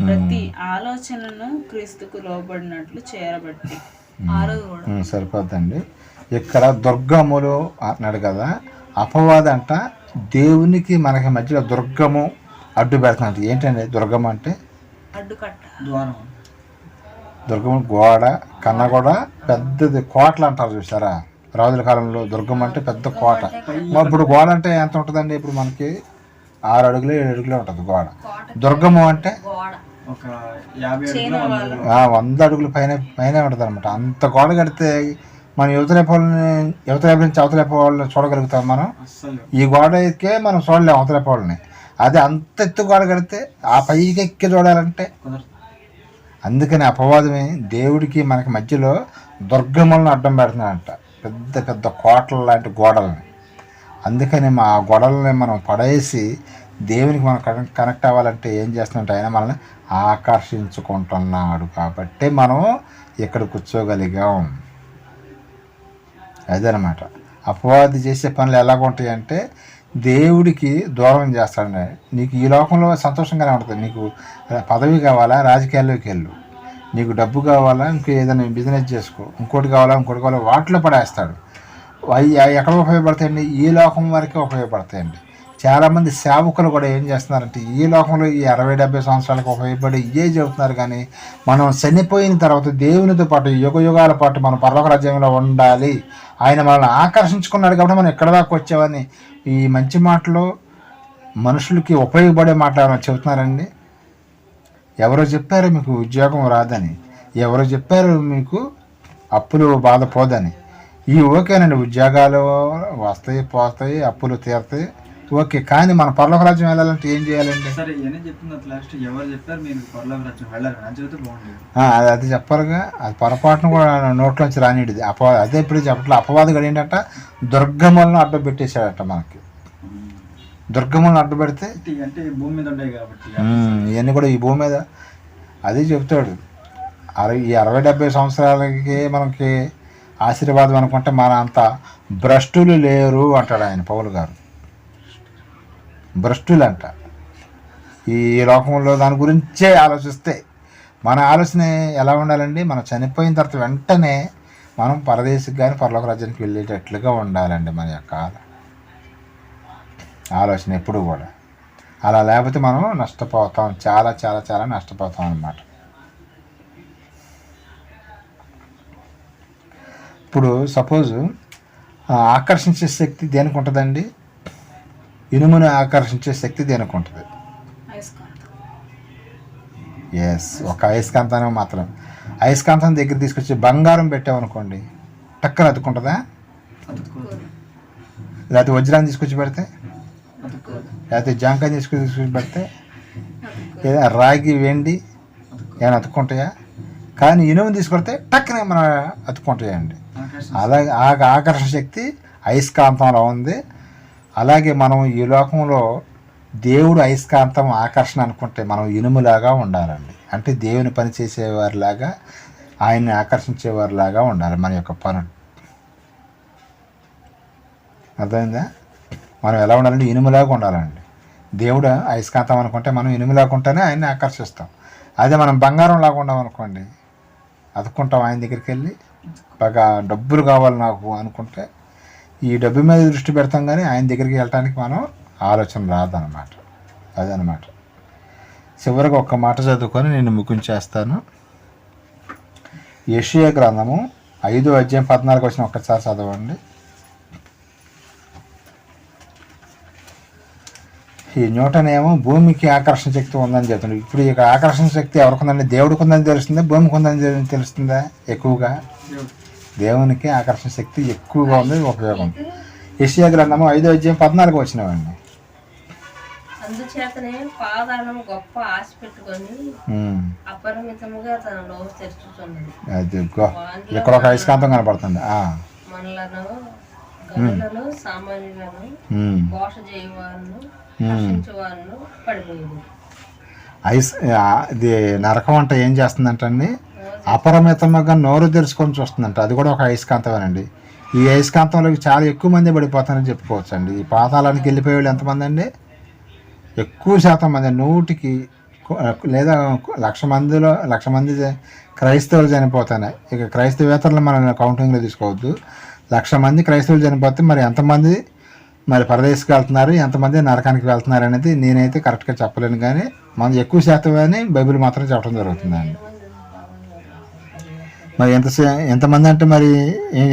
ప్రతి ఆలోచనను క్రీస్తుకు లోబడినట్లు చేరబట్టి. సరిపోద్దండి. ఇక్కడ దుర్గములు అన్నాడు కదా, అపవాదం అంట దేవునికి మనకి మధ్యలో దుర్గము అడ్డు పెడుతున్నట్టు. ఏంటండి దుర్గం అంటే? అడ్డుకట్ట, దుర్గము గోడ కన్నా కూడా పెద్దది, కోటలు అంటారు చూసారా రాజుల కాలంలో. దుర్గం అంటే పెద్ద కోట. ఇప్పుడు గోడ అంటే ఎంత ఉంటుందండి? ఇప్పుడు మనకి 6 అడుగులు 7 అడుగులే ఉంటుంది గోడ. దుర్గము అంటే 100 అడుగుల పైన ఉంటుంది అనమాట. అంత గోడ కడితే మనం యువతలేపు నుంచి అవతలేపు వాళ్ళని చూడగలుగుతాం మనం. ఈ గోడకే మనం చూడలేము అవతలేపు వాళ్ళని. అదే అంత ఎత్తు గోడ కడితే ఆ పైకి ఎక్కి చూడాలంటే. అందుకని అపవాదమే దేవుడికి మనకి మధ్యలో దుర్గములను అడ్డం పెడుతున్నాడంట, పెద్ద పెద్ద కోటల లాంటి గోడలని. అందుకని మా గోడలని మనం పడేసి దేవునికి మనం కనెక్ట్ అవ్వాలంటే ఏం చేస్తున్నట్టు ఆయన మనల్ని ఆకర్షించుకుంటున్నాడు. కాబట్టి మనం ఇక్కడ కూర్చోగలిగాం. అదనమాట అపవాది చేసే పనులు ఎలాగుంటాయంటే దేవుడికి దూరం చేస్తాడు. నీకు ఈ లోకంలో సంతోషంగానే ఉంటుంది. నీకు పదవి కావాలా, రాజకీయాల్లోకి వెళ్ళు. నీకు డబ్బు కావాలా, ఇంకో ఏదైనా బిజినెస్ చేసుకో. ఇంకోటి కావాలా వాటిలో పడేస్తాడు. అవి ఎక్కడ ఉపయోగపడతాయండి? ఈ లోకం వరకే ఉపయోగపడతాయండి. చాలామంది సేవకులు కూడా ఏం చేస్తున్నారంటే ఈ లోకంలో ఈ 60-70 సంవత్సరాలకు ఉపయోగపడి ఇవే చెబుతున్నారు. కానీ మనం చనిపోయిన తర్వాత దేవునితో పాటు యుగాల పాటు మనం పరలోక రాజ్యంలో ఉండాలి, ఆయన మనల్ని ఆకర్షించుకున్నాడు కాబట్టి మనం ఎక్కడ దాకా వచ్చామని ఈ మంచి మాటలు మనుషులకి ఉపయోగపడే మాటలు ఏమైనా చెబుతున్నారండి? ఎవరో చెప్పారు మీకు ఉద్యోగం రాదని, ఎవరో చెప్పారు మీకు అప్పులు బాధపోదని. ఈ ఓకేనండి, ఉద్యోగాలు వస్తాయి పోతాయి, అప్పులు తీరుతాయి, ఓకే. కానీ మన పరలోక రాజ్యం వెళ్ళాలంటే ఏం చేయాలండి? అది చెప్పరుగా, అది పొరపాటును కూడా నోట్లోంచి రానిది. అదే ఇప్పుడు చెప్పట్లే. అపవాదిగా ఏంటంట దుర్గములను అడ్డు పెట్టేశాడట. మనకి దుర్గములను అడ్డు పెడితే ఇవన్నీ కూడా ఈ భూమి మీద అదే చెప్తాడు. ఈ 60-70 సంవత్సరాలకి మనకి ఆశీర్వాదం అనుకుంటే మన అంత భ్రష్టులు లేరు అంటాడు ఆయన పౌలు గారు. భ్రష్టులంట ఈ లోకంలో దాని గురించే ఆలోచిస్తే. మన ఆలోచన ఎలా ఉండాలండి? మనం చనిపోయిన తర్వాత వెంటనే మనం పరదేశికి కానీ పరలోక రాజ్యానికి వెళ్ళేటట్లుగా ఉండాలండి మన యొక్క ఆలోచన ఎప్పుడు కూడా. అలా లేకపోతే మనం నష్టపోతాం, చాలా చాలా చాలా నష్టపోతాం అన్నమాట. ఇప్పుడు సపోజ్ ఆకర్షించే శక్తి దేనికి ఉంటుందండి? ఇనుముని ఆకర్షించే శక్తి దేనికి ఉంటుంది? ఎస్, ఒక అయస్కాంతాన్ని మాత్రం. అయస్కాంతం దగ్గర తీసుకొచ్చి బంగారం పెట్టామనుకోండి, టక్కన అతుక్కుంటుందా? లేకపోతే వజ్రాన్ని తీసుకొచ్చి పెడితే, లేకపోతే జాంకాయ తీసుకొచ్చి పెడితే, లేదా రాగి వెండి ఏమైనా అతుక్కుంటాయా? కానీ ఇనుము తీసుకొడితే టక్కనే మన అతుక్కుంటాయండి. అలాగే ఆకర్షణ శక్తి అయస్కాంతంలో ఉంది. అలాగే మనం ఈ లోకంలో దేవుడు అయస్కాంతం ఆకర్షణ అనుకుంటే మనం ఇనుములాగా ఉండాలండి. అంటే దేవుని పని చేసేవారిలాగా, ఆయన్ని ఆకర్షించేవారిలాగా ఉండాలి మన యొక్క పనులు. అర్థమైందా? మనం ఎలా ఉండాలంటే ఇనుములాగా ఉండాలండి. దేవుడు అయస్కాంతం అనుకుంటే మనం ఇనుములాగా ఉంటేనే ఆయన్ని ఆకర్షిస్తాం. అదే మనం బంగారం లాగా ఉన్నాం అనుకోండి, అతుక్కుంటాం ఆయన దగ్గరికి వెళ్ళి. బాగా డబ్బులు కావాలి నాకు అనుకుంటే ఈ డబ్బు మీద దృష్టి పెడతాం, కానీ ఆయన దగ్గరికి వెళ్ళటానికి మనం ఆలోచన రాదనమాట. అదనమాట. చివరికి ఒక్క మాట చదువుకొని నేను ముగించేస్తాను. యెషయా గ్రంథము 5:14 ఒక్కసారి చదవండి. ఈ న్యూటన్ భూమికి ఆకర్షణ శక్తి ఉందని చెప్తున్నాడు. ఇప్పుడు ఈ ఆకర్షణ శక్తి ఎవరికి ఉందండి? దేవుడికి ఉందని తెలుస్తుందా, భూమికి ఉందని తెలుస్తుందా? ఎక్కువగా దేవునికి ఆకర్షణ శక్తి ఎక్కువగా ఉంది, ఉపయోగం. యెషయా గ్రంథము 5:14 అందుచేతనే పాదాలను గొప్ప ఆశ పెట్టుకొని అపరిమితముగా తన నోరు తెరుచుతున్నది. అది ఇక్కడ ఒక అయస్కాంతం కనపడుతుంది. మనలను గనులను సామాన్యులను ఘోష చేయవారును రక్షించేవారును పడిపోయింది. ఇది నరకం అంటే ఏం చేస్తుందంటండి? అపరిమితంగా నోరు తెరుచుకొని చూస్తుందంట. అది కూడా ఒక అయస్కాంతమేనండి. ఈ అయస్కాంతంలోకి చాలా ఎక్కువ మంది పడిపోతారని చెప్పుకోవచ్చు అండి. ఈ పాతాళానికి వెళ్ళిపోయే వాళ్ళు ఎంతమంది అండి? ఎక్కువ శాతం మంది, 100కి లేదా 1,00,000 మంది క్రైస్తవులు చనిపోతాయి. ఇక క్రైస్తవేతరులు మనం కౌంటింగ్లో తీసుకోవద్దు. 1,00,000 మంది క్రైస్తవులు చనిపోతే మరి ఎంతమంది మరి పరదేశకు వెళ్తున్నారు, ఎంతమంది నరకానికి వెళ్తున్నారు అనేది నేనైతే కరెక్ట్గా చెప్పలేను. కానీ మనం ఎక్కువ శాతం అని బైబిల్ మాత్రం చెప్పడం జరుగుతుందండి. మరి ఎంతమంది అంటే మరి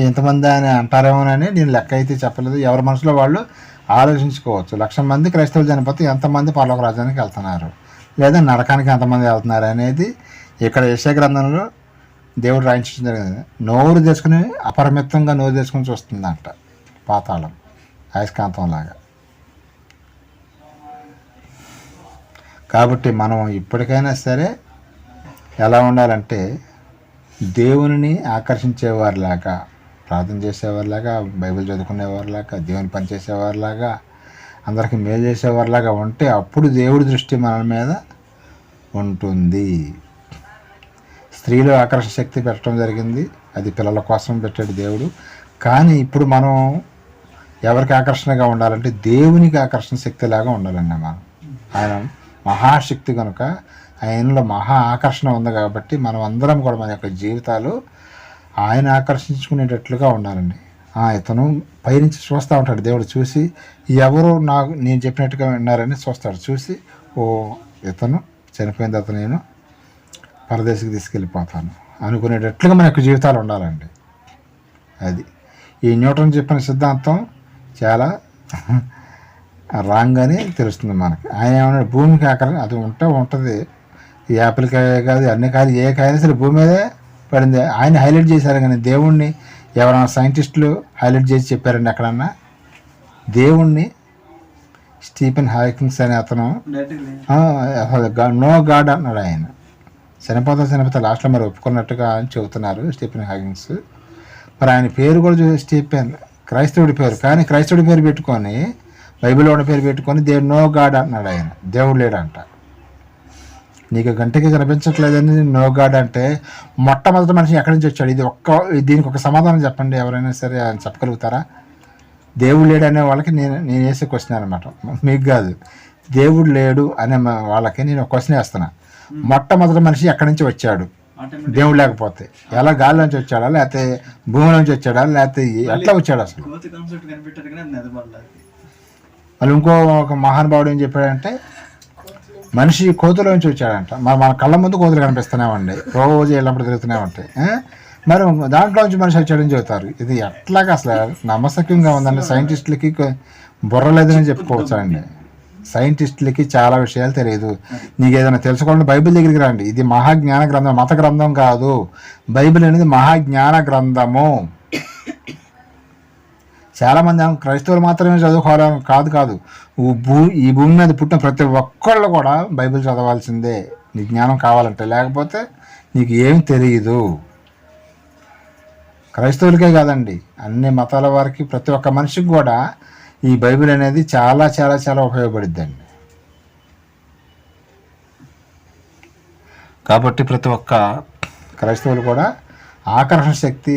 ఎంతమంది అని అంటారేమోనని నేను లెక్క అయితే చెప్పలేదు. ఎవరి మనసులో వాళ్ళు ఆలోచించుకోవచ్చు. 1,00,000 మంది క్రైస్తవులు చనిపోతే ఎంతమంది పరలోక రాజ్యానికి వెళ్తున్నారు, లేదా నరకానికి ఎంతమంది వెళ్తున్నారు అనేది ఇక్కడ యెషయా గ్రంథంలో దేవుడు రాయించడం జరిగింది. నోరు తెచ్చుకుని అపరిమితంగా నోరు తెచ్చుకుని చూస్తుందంట పాతాళం, అయస్కాంతం లాగా. కాబట్టి మనం ఇప్పటికైనా సరే ఎలా ఉండాలంటే దేవుని ఆకర్షించేవారిలాగా, ప్రార్థన చేసేవారిలాగా, బైబిల్ చదువుకునేవారిలాగా, దేవుని పని చేసేవారిలాగా, అందరికీ మేలు చేసేవారిలాగా ఉంటే అప్పుడు దేవుడి దృష్టి మన మీద ఉంటుంది. స్త్రీలు ఆకర్షణ శక్తి పెట్టడం జరిగింది, అది పిల్లల కోసం పెట్టాడు దేవుడు. కానీ ఇప్పుడు మనం ఎవరికి ఆకర్షణగా ఉండాలంటే దేవునికి ఆకర్షణ శక్తిలాగా ఉండాలండి. మనం ఆయన మహాశక్తి కనుక ఆయనలో మహా ఆకర్షణ ఉంది కాబట్టి మనం అందరం కూడా మన యొక్క జీవితాలు ఆయన ఆకర్షించుకునేటట్లుగా ఉండాలండి. ఇతను పైనుంచి చూస్తూ ఉంటాడు దేవుడు. చూసి ఎవరు నేను చెప్పినట్టుగా విన్నారని చూస్తాడు. చూసి ఇతను చనిపోయిన తర్వాత నేను పరదేశికి తీసుకెళ్ళిపోతాను అనుకునేటట్లుగా మన యొక్క జీవితాలు ఉండాలండి. అది ఈ న్యూటన్ చెప్పిన సిద్ధాంతం చాలా రాంగ్ అని తెలుస్తుంది మనకి. ఆయన ఏమన్నా భూమికి ఆకర్షణ అది ఉంటుంది. ఈ యాపిల్ కాయ కాదు, అన్ని కాయలు ఏ కాయలు సరే భూమి మీదే పడింది. ఆయన హైలైట్ చేశారు, కానీ దేవుణ్ణి ఎవరైనా సైంటిస్టులు హైలైట్ చేసి చెప్పారండి ఎక్కడన్నా? దేవుణ్ణి స్టీఫెన్ హాకింగ్స్ అనే అతను నో గాడ్ అన్నాడు. ఆయన చనిపోతా లాస్ట్లో మరి ఒప్పుకున్నట్టుగా చెబుతున్నారు స్టీఫెన్ హాకింగ్స్. మరి ఆయన పేరు కూడా స్టీఫెన్, క్రైస్తవుడి పేరు, కానీ క్రైస్తవుడి పేరు పెట్టుకొని బైబిల్లో ఉన్న పేరు పెట్టుకొని దేవుడు నో గాడ్ అన్నాడు. ఆయన దేవుడు లేడంట. నీకు గంటకి కనిపించట్లేదని నో గాడ్ అంటే మొట్టమొదటి మనిషి ఎక్కడి నుంచి వచ్చాడు? దీనికి ఒక సమాధానం చెప్పండి ఎవరైనా సరే, ఆయన చెప్పగలుగుతారా? దేవుడు లేడు అనే వాళ్ళకి నేను వేసే క్వశ్చన్ అనమాట, మీకు కాదు. దేవుడు లేడు అనే వాళ్ళకి నేను ఒక క్వశ్చన్ వేస్తున్నా. మొట్టమొదటి మనిషి ఎక్కడి నుంచి వచ్చాడు? దేవుడు లేకపోతే ఎలా? గాలిలోంచి వచ్చాడా, లేకపోతే భూమిలోంచి వచ్చాడా, లేకపోతే ఎట్లా వచ్చాడు అసలు? మళ్ళీ ఒక మహానుభావుడు ఏం చెప్పాడంటే మనిషి కోతులోంచి వచ్చాడంట. మరి మన కళ్ళ ముందు కోతులు కనిపిస్తున్నామండి, రోజు వెళ్ళినప్పుడు తిరుగుతూనే ఉంటాయి. మరి దాంట్లోంచి మనిషి వచ్చాడని చెబుతారు. ఇది ఎట్లాగా అసలు నమ్మశక్యంగా ఉందండి. సైంటిస్టులకి బుర్ర లేదని చెప్పుకోవచ్చు అండి. సైంటిస్టులకి చాలా విషయాలు తెలియదు. నీకు ఏదైనా తెలుసుకోవాలంటే బైబిల్ దగ్గరికి రండి. ఇది మహాజ్ఞాన గ్రంథం, మత గ్రంథం కాదు. బైబిల్ అనేది మహాజ్ఞాన గ్రంథము. చాలామంది క్రైస్తవులు మాత్రమే చదువుకోవాలని కాదు. ఈ భూమి మీద పుట్టిన ప్రతి ఒక్కళ్ళు కూడా బైబిల్ చదవాల్సిందే నీ జ్ఞానం కావాలంటే, లేకపోతే నీకు ఏం తెలియదు. క్రైస్తవులకే కాదండి, అన్ని మతాల వారికి, ప్రతి ఒక్క మనిషికి కూడా ఈ బైబిల్ అనేది చాలా చాలా చాలా ఉపయోగపడుద్దండి. కాబట్టి ప్రతి ఒక్క క్రైస్తవులు కూడా ఆకర్షణ శక్తి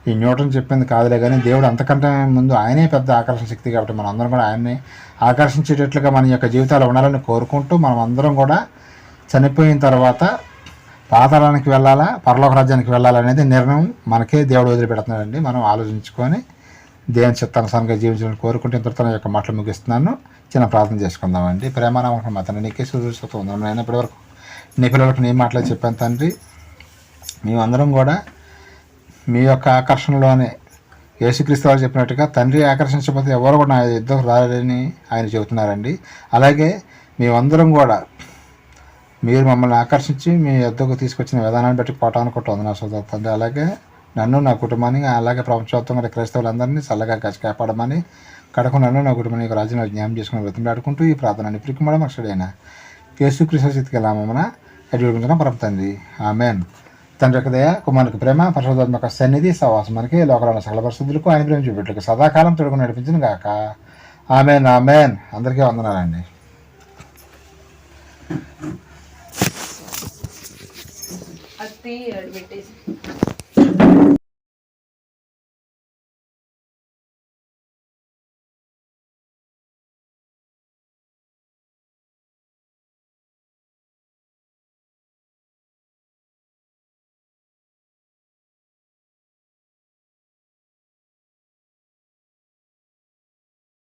ఈ న్యూటన్ చెప్పింది కాదులే కానీ దేవుడు అంతకంటే ముందు ఆయనే పెద్ద ఆకర్షణ శక్తి. కాబట్టి మనం అందరం కూడా ఆయన్ని ఆకర్షించేటట్లుగా మన యొక్క జీవితాలు ఉండాలని కోరుకుంటూ, మనం అందరం కూడా చనిపోయిన తర్వాత పాతాళానికి వెళ్ళాలా, పరలోక రాజ్యానికి వెళ్ళాలనేది నిర్ణయం మనకే దేవుడు వదిలిపెడుతున్నాడండి. మనం ఆలోచించుకొని దేవుని చిత్తానుసారంగా జీవించాలని కోరుకుంటే ఇంతటితో నా యొక్క మాటలు ముగిస్తున్నాను. చిన్న ప్రార్థన చేసుకుందామండి. ప్రేమానామకం మా తండ్రి, నీకే సుదృష్టత ఉందాం. నేను ఇప్పటివరకు నీ పిల్లలకు నీ మాటలు చెప్పాను తండ్రి. మేమందరం కూడా మీ యొక్క ఆకర్షణలోనే యేసుక్రీస్తు వారు చెప్పినట్టుగా తండ్రి ఆకర్షించకపోతే ఎవరు కూడా నా యుద్ధకు రారని ఆయన చెబుతున్నారండి. అలాగే మేమందరం కూడా మీరు మమ్మల్ని ఆకర్షించి మీ యుద్ధకు తీసుకొచ్చిన విధానాన్ని బట్టి పోటానుకుంటుంది నా సోదరు తండ్రి. అలాగే నన్ను, నా కుటుంబాన్ని, అలాగే ప్రపంచవ్యాప్తంగా క్రైస్తవులందరినీ చల్లగా కాపాడమని, కడకు నన్ను, నా కుటుంబాన్ని రాజ్యంలో జ్ఞానం చేసుకుని వెతులాడుకుంటూ ఈ ప్రార్థనని ప్రికుమడం అక్షడైన యేసుక్రీస్తు స్థితికి వెళ్ళామన్న అడిగించిన పరమ తండ్రి. ఆమెన్. తండ్రి యొక్క దయ, కుమారునికి ప్రేమ, పరిశుద్ధాత్మక సన్నిధి, సహవాసం మనకి లోకంలో సకల పరిస్థితులకు ఆయన ప్రేమ చూపెట్లకు సదాకాలం తొడుగు నడిపించిన గాక. ఆమెన్. ఆమెన్. అందరికీ వందనాలండి. అది పెట్టేసి